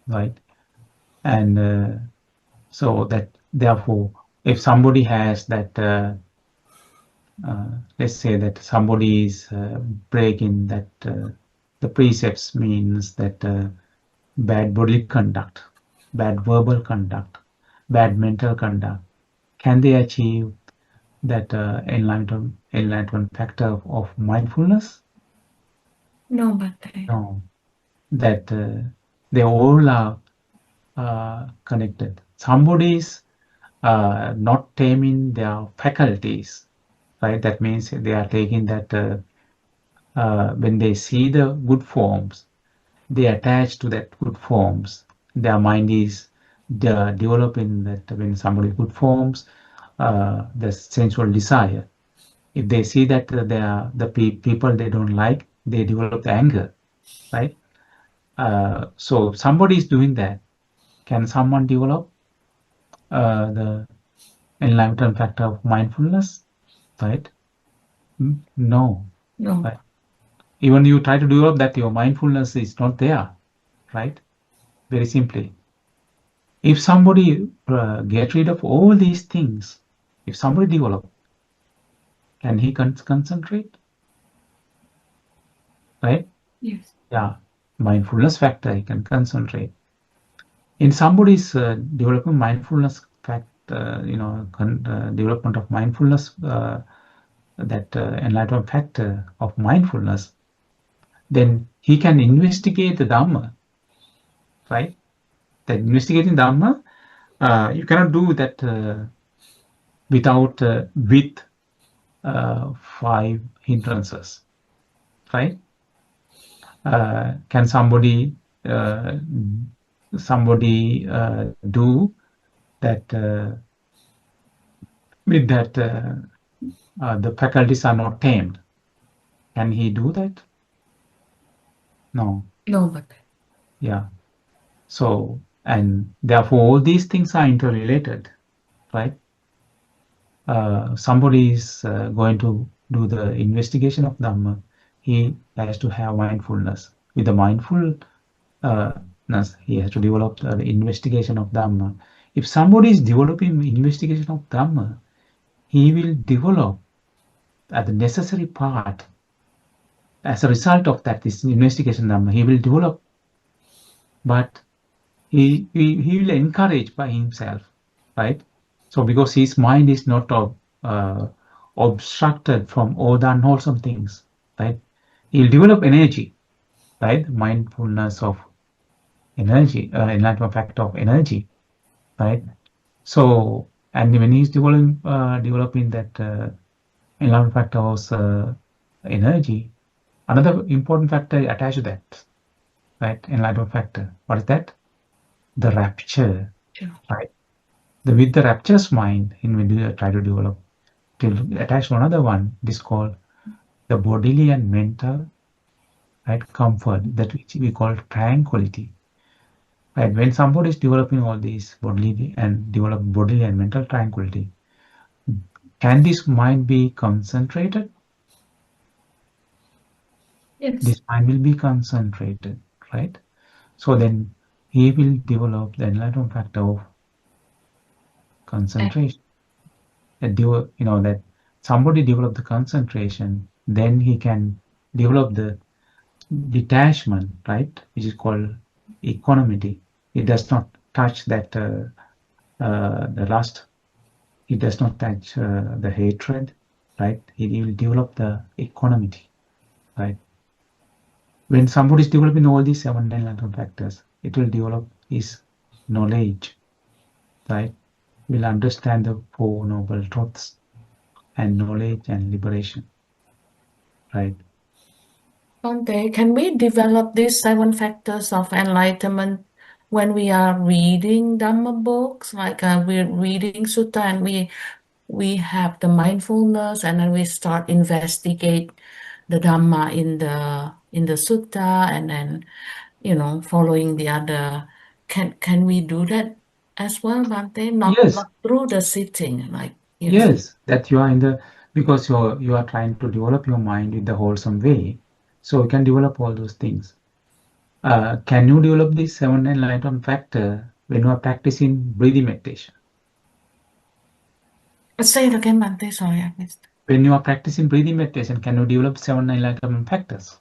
right? And so that therefore, if somebody has that, let's say that somebody is breaking that the precepts, means that bad bodily conduct, bad verbal conduct, bad mental conduct, can they achieve that enlightenment factor of mindfulness? No, Bante. No, that they all are connected. Somebody is not taming their faculties, right? That means they are taking that when they see the good forms, they attach to that good forms. Their mind is developing that when somebody good forms, the sensual desire. If they see that the people they don't like, they develop the anger, right? So somebody is doing that. Can someone develop the enlightenment factor of mindfulness, right? No. No. Right? Even you try to develop that, your mindfulness is not there, right? Very simply. If somebody get rid of all these things, if somebody develop, can he concentrate? Right? Yes. Yeah. Mindfulness factor, he can concentrate. In somebody's developing mindfulness factor, development of mindfulness, that enlightenment factor of mindfulness, then he can investigate the Dhamma, right? The investigating Dhamma, you cannot do that without with 5 hindrances, right? Can somebody do that with that the faculties are not tamed? Can he do that? No. No, Bhante. Yeah. So, and therefore all these things are interrelated, right? Somebody is going to do the investigation of Dhamma. He has to have mindfulness. With the mindfulness, he has to develop the investigation of Dhamma. If somebody is developing investigation of Dhamma, he will develop the necessary part. As a result of that, this investigation Dhamma, he will develop, but he will encourage by himself, right? So because his mind is not obstructed from all the unwholesome things, right? He'll develop energy, right? Mindfulness of energy, enlightenment factor of energy, right? So, and when he's developing that enlightenment factor of energy, another important factor attached to that, right? Enlightenment factor. What is that? The rapture, Sure. right? With the rapturous mind, when we try to develop, to attach to another one, this called the bodily and mental, right, comfort, that which we call tranquility. Right? When somebody is developing all these bodily and develop bodily and mental tranquility, can this mind be concentrated? Yes. This mind will be concentrated, right? So then he will develop the enlightenment factor of concentration. That somebody develop the concentration, then he can develop the detachment, right, which is called equanimity. It does not touch that the lust. It does not touch the hatred, right? It will develop the equanimity, right? When somebody is developing all these 7 enlightenment factors, it will develop his knowledge, right? Will understand the 4 noble truths and knowledge and liberation, right? Bhante, can we develop these 7 factors of enlightenment when we are reading Dhamma books? Like we're reading sutta and we have the mindfulness, and then we start investigate the Dhamma in the sutta, and then following the other. Can we do that as well, Bhante? Yes. Not through the sitting, like Yes, that you are because you are trying to develop your mind in the wholesome way, so you can develop all those things. Can you develop this 7 enlightenment factor when you are practicing breathing meditation? Say it again, Bhante. Sorry, I missed. When you are practicing breathing meditation, can you develop 7 enlightenment factors?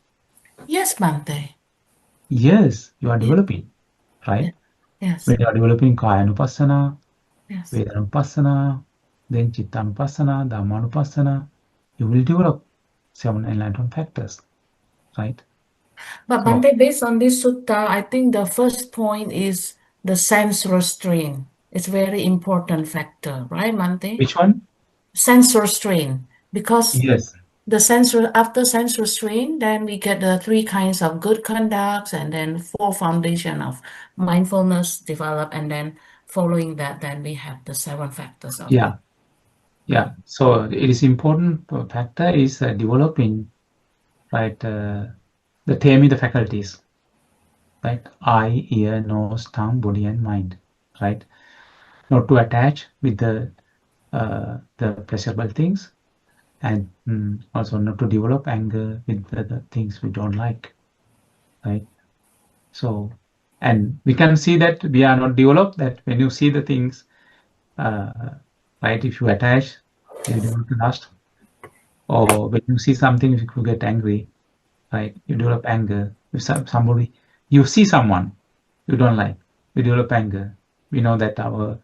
Yes, Bhante. Yes, you are developing, right? Yes. When you are developing Kayanupassana, Yes. Vedanupassana, then Chittanupassana, Dhammanupassana, you will develop 7 enlightenment factors, right? But So- Bhante, based on this sutta, I think the first point is the sense restraint. It's very important factor, right, Bhante? Which one? Sense restraint. Because Yes. after sense restraint, then we get the 3 kinds of good conducts, and then 4 foundation of mindfulness develop, and then following that, then we have the 7 factors of Yeah. Yeah. So it is important factor is developing, right, the taming the faculties, right? Eye, ear, nose, tongue, body, and mind, right? Not to attach with the pleasurable things, and also not to develop anger with the things we don't like, right? So, and we can see that we are not developed, that when you see the things, right, if you attach, you develop lust, or when you see something, if you get angry, right, you develop anger. If somebody, you see someone you don't like, you develop anger. We know that our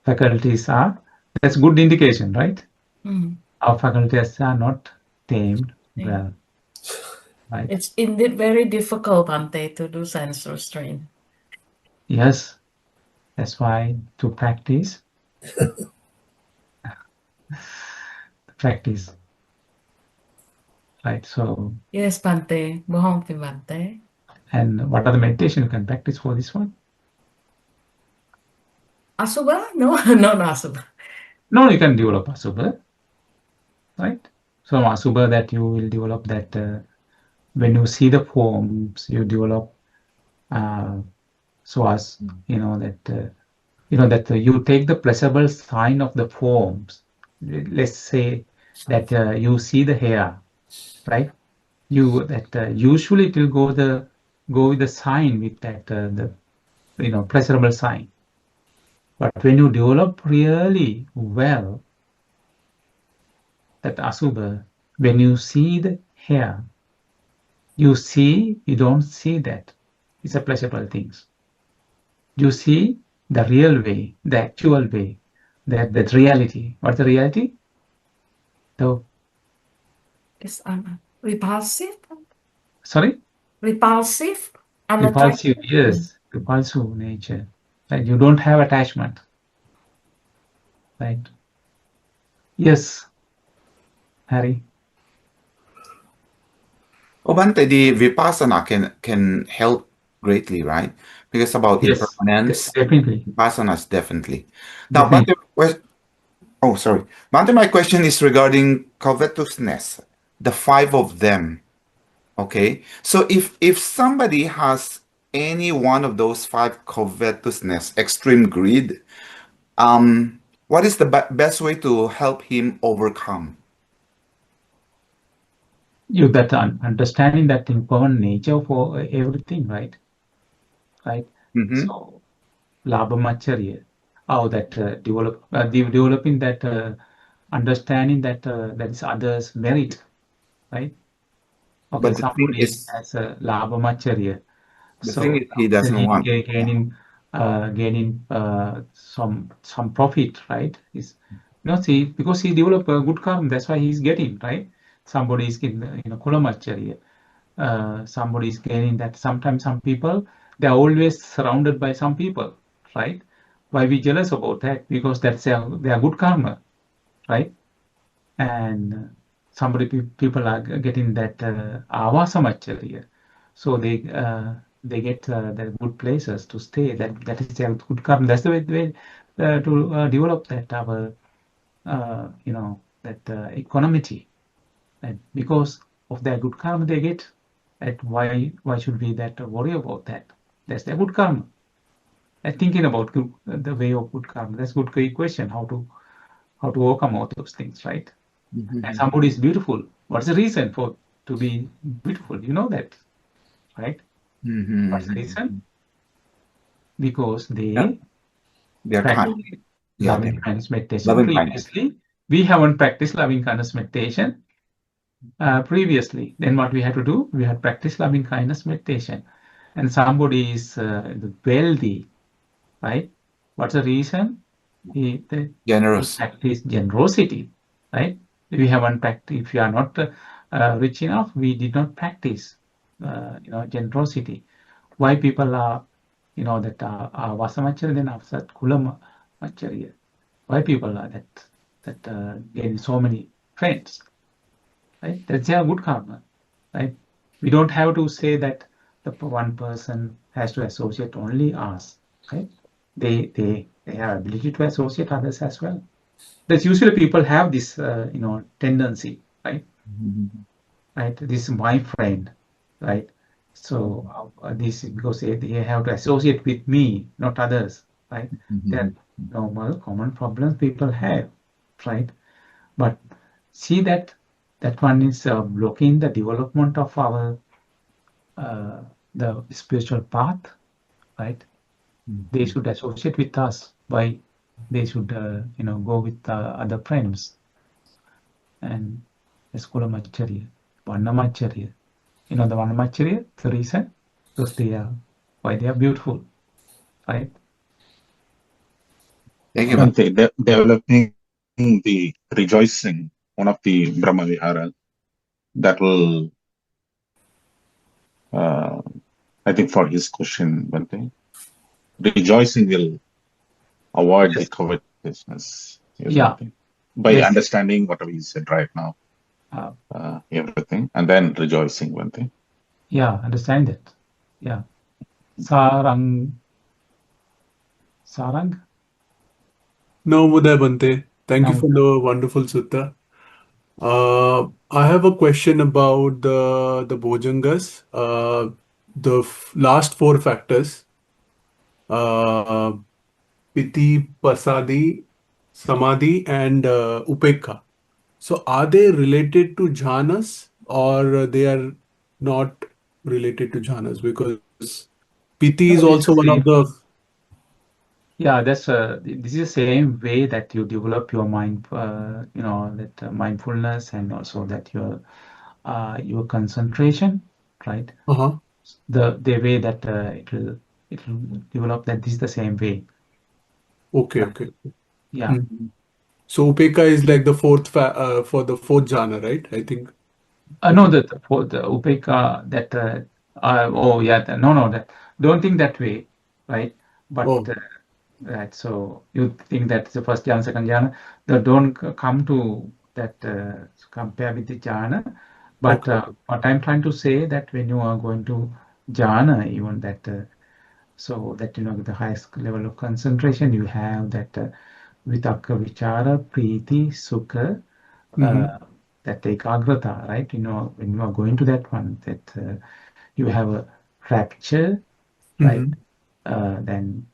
faculties are, that's good indication, right? Our faculties are not tamed well, right? It's indeed very difficult, Bhante, to do sense restraint. Yes, that's why to practice, practice. Right. So, Yes, Bante. Bohong pi Bante. and what are the meditation you can practice for this one? Asubha? No, no, Asubha. No, you can develop Asubha. Right. So Asubha that you will develop that when you see the forms, you develop so as that you take the pleasurable sign of the forms. Let's say that you see the hair, right? Usually it will go with the sign with that the pleasurable sign. But when you develop really well that asubha, when you see the hair, you don't see that it's a pleasurable things. You see the real way, the actual way, that reality. What's the reality? It's repulsive. Sorry? Repulsive. Repulsive, Unattractive. yes, repulsive nature. Right? You don't have attachment. Right? Yes, Harry. Bante, the vipassana can help greatly, right? Because about Yes, impermanence, definitely. vipassanas definitely. Now, Definitely. Bante, my question is regarding covetousness, the five of them. Okay, so if somebody has any one of those five covetousness, extreme greed, what is the best way to help him overcome? You that understanding that impermanent nature for everything, right? Right. Mm-hmm. So labhamacharya, that developing that understanding that is others' merit, right? Okay, But the thing somebody is, has a labhamacharya, so he doesn't want. gaining some profit, right? See, because he developed a good karma, that's why he's getting, right? Somebody is in kulamacharya. Somebody is gaining that. Sometimes some people, they're always surrounded by some people, right? Why we jealous about that? Because that's their good karma, right? And people are getting that avasamacharya, so they get the good places to stay. That is their good karma. That's the way to develop that our that equanimity, and because of their good karma they get. That why should we that worry about that? That's their good karma. And thinking about the way of good karma. That's good question. How to overcome all those things, right? And somebody is beautiful. What's the reason for to be beautiful? You know that, right? What's the reason? Because they They're practice kind. loving kindness meditation. Loving kindness. Previously, we haven't practiced loving kindness meditation. Previously, then what we had to do? We had practiced loving kindness meditation. And somebody is wealthy, right? What's the reason? He Generous. practice generosity, right? We haven't practiced. If you are not rich enough, we did not practice, generosity. Why people are, that vasamacharya, then after that kulamacharya. Why people are that gain so many friends, right? That's their good karma, right? We don't have to say that the one person has to associate only us, right? They have ability to associate others as well. That's usually people have this tendency, right? Right, this is my friend, right? So this is because they have to associate with me, not others, right? They're normal common problems people have, right? But see that one is blocking the development of our the spiritual path, right? They should associate with us. Why they should go with other friends. And it's kulamacharya, varnamacharya. The varnamacharya, the reason, because why they are beautiful, right? Thank you. Bhante, developing the rejoicing, one of the Brahma Vihara, that will, I think for his question, Bhante, rejoicing will avoid the covetousness. Yes, Yeah. Bhante. by Yes. understanding whatever you said right now, everything, and then rejoicing one thing. Yeah, understand that. Yeah. Sarang. No, Uday Bante. Thank you for Namuda. the wonderful sutta. I have a question about the Bhojangas. The last four factors, uh, Piti, Pasadi, Samadhi, and Upekha. So are they related to jhanas or they are not related to jhanas? Because Piti is No, it's also the one of same. the. Yeah, this is the same way that you develop your mind, that mindfulness, and also that your concentration, right? Uh-huh. The way that it will develop, that this is the same way. Okay, Right? okay. Yeah. Mhm. So Upekha is like the for the fourth jhana, right? I think. No, for the upeka that oh yeah, no, that don't think that way, right? But Oh, right, so you think that the first jhana, second jhana, they don't come to that compare with the jhana. But okay. what I'm trying to say, that when you are going to jhana, even that so that the highest level of concentration you have, that vitakka, vichara, priti, sukha, Mm-hmm. that ekagrata, right? When you are going to that one, that you have a rapture, right? Mm-hmm. Then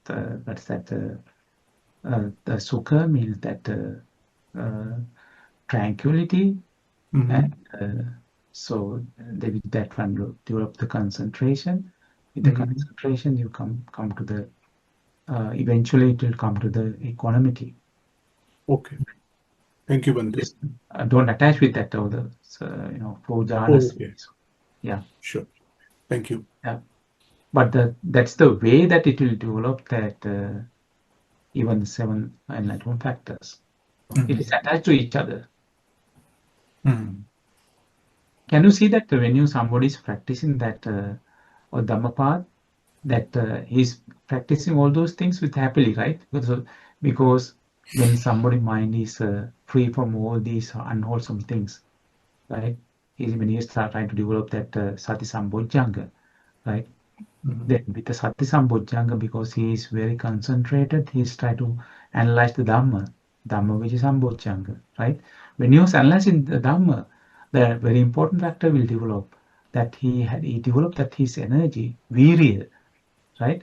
what's that? The sukha means that tranquility, Mm-hmm. and so with that one you develop the concentration. With the Mm-hmm. concentration, you come to the eventually it will come to the equanimity. Okay. Thank you, Bante. Just don't attach with that other, four jhanas. Okay. Yeah, Sure. Thank you. yeah. But that's the way that it will develop, that even the seven enlightenment factors. It is attached to each other. Can you see that when somebody is practicing that or Dhammapada, that he's practicing all those things with happily, right? Because when somebody mind is free from all these unwholesome things, right? When he start trying to develop that sati sambojjhanga, right? Then with the sati sambojjhanga, because he is very concentrated, he's trying to analyze the Dhamma which is sambojjhanga, right? When he was analyzing the Dhamma, the very important factor will develop, that he developed that his energy, virya, right?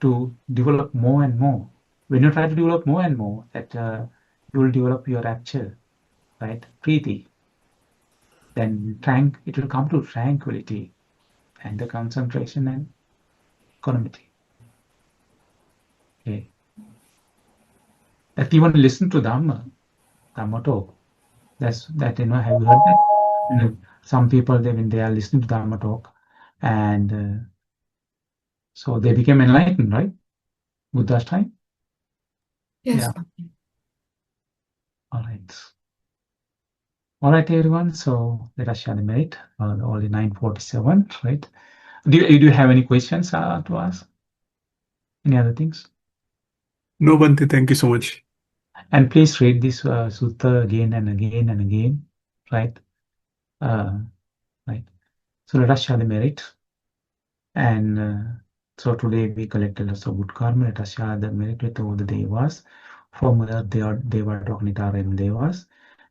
To develop more and more. When you try to develop more and more, that you will develop your rapture, right? Preeti. Then it will come to tranquility and the concentration and equanimity. Okay. That even listen to Dhamma talk. Have you heard that? Some people, when they are listening to Dhamma talk, and so they became enlightened, right? Buddha's time. Yes. Yeah. All right. All right, everyone. So let us share the merit. Only 9:47, right? Do you have any questions to ask? Any other things? No, Bante, thank you so much. And please read this sutta again and again and again, right? Right. So let us share the merit. And so today we collected lots of good karma. Let us share the merit with all the devas, from Deva Tognitara and devas.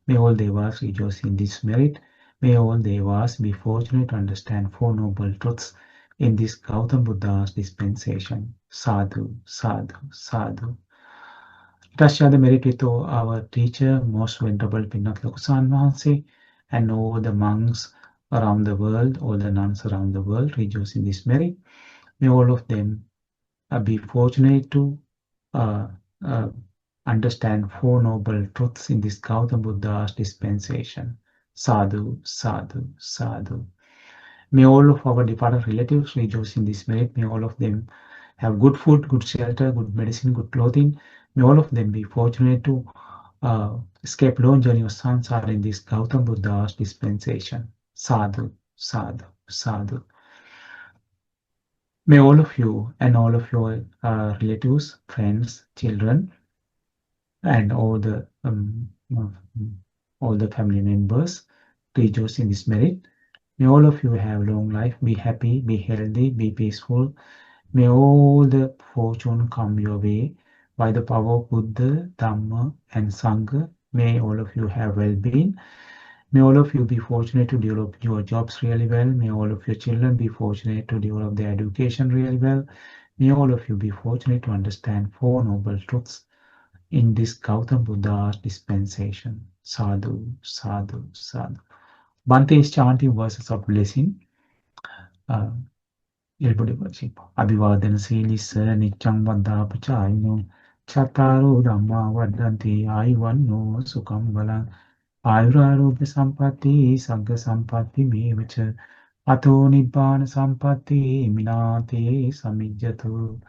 May all devas rejoice in this merit. May all devas be fortunate to understand Four Noble Truths in this Gautam Buddha's dispensation. Sadhu, sadhu, sadhu. Let us share the merit with our teacher, Most Venerable Pinnath Lokusan Mahansi, and all the monks around the world, all the nuns around the world rejoice in this merit. May all of them be fortunate to uh, uh, understand Four Noble Truths in this Gautam Buddha's dispensation. Sadhu, sadhu, sadhu. May all of our departed relatives rejoice in this merit. May all of them have good food, good shelter, good medicine, good clothing. May all of them be fortunate to escape long journey of samsara in this Gautam Buddha's dispensation. Sadhu, sadhu, sadhu. May all of you and all of your relatives, friends, children, and all the all the family members rejoice in this merit. May all of you have long life, be happy, be healthy, be peaceful. May all the fortune come your way by the power of Buddha, Dhamma, and Sangha. May all of you have well-being. May all of you be fortunate to develop your jobs really well. May all of your children be fortunate to develop their education really well. May all of you be fortunate to understand Four Noble Truths in this Gautam Buddha's dispensation. Sadhu, sadhu, sadhu. Bhante is chanting verses of blessing. Everybody worship. Abhivadana Silisa Nityam Vadapachayino Chataru Dhamma Vadanti Aivanno Sukham Balan Ayurarobha Sampatti Sagga Sampatti Mevacha Ato Nibbana Sampatti Minate Samijjatu.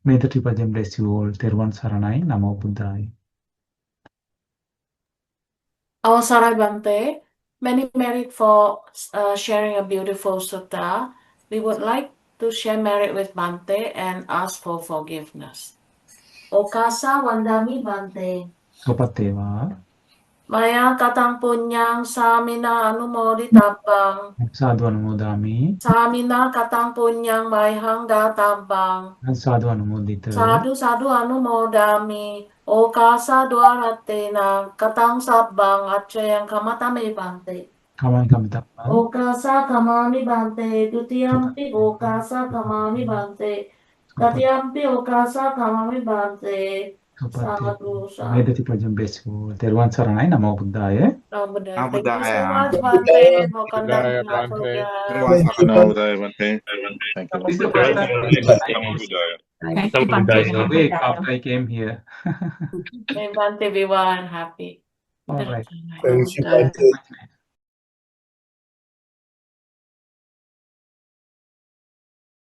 May the Tripadim bless you all. Tervan Saranai Namo Buddhaya. Oh, Sarai Bante, many merit for sharing a beautiful sutta. We would like to share merit with Bante and ask for forgiveness. Okasa Wandami Bante. Sopateva Maya katang punyang samina anumoditapang. Sadhu Anumodami Samina katang punyang maihang datapang. Sadhu Anumodita Sadhu anumodami. Okasa dwaratena katang sabang atchayang kamatame Bante. Kamai Kamitapan Okasa kamami Bante. Dutiyampi okasa kamami Bante. Katiyampi okasa kamami Bante. Sadhu, May the Tripadim bless you all. Tervan Saranai Namo Buddhaya. Namo Buddhaya. Namo Thank you so Buddhaya. much, Bante, for Buddhaya, conducting our Bante. program. Thank you, Namo Bhante. Buddhaya, Bhante. Thank you. This is the Bhante. first time Namo Buddhaya. Namo Buddhaya. awake after I came here. May Bante be well and happy. All right. Thank you, Namo Buddhaya. Bhante.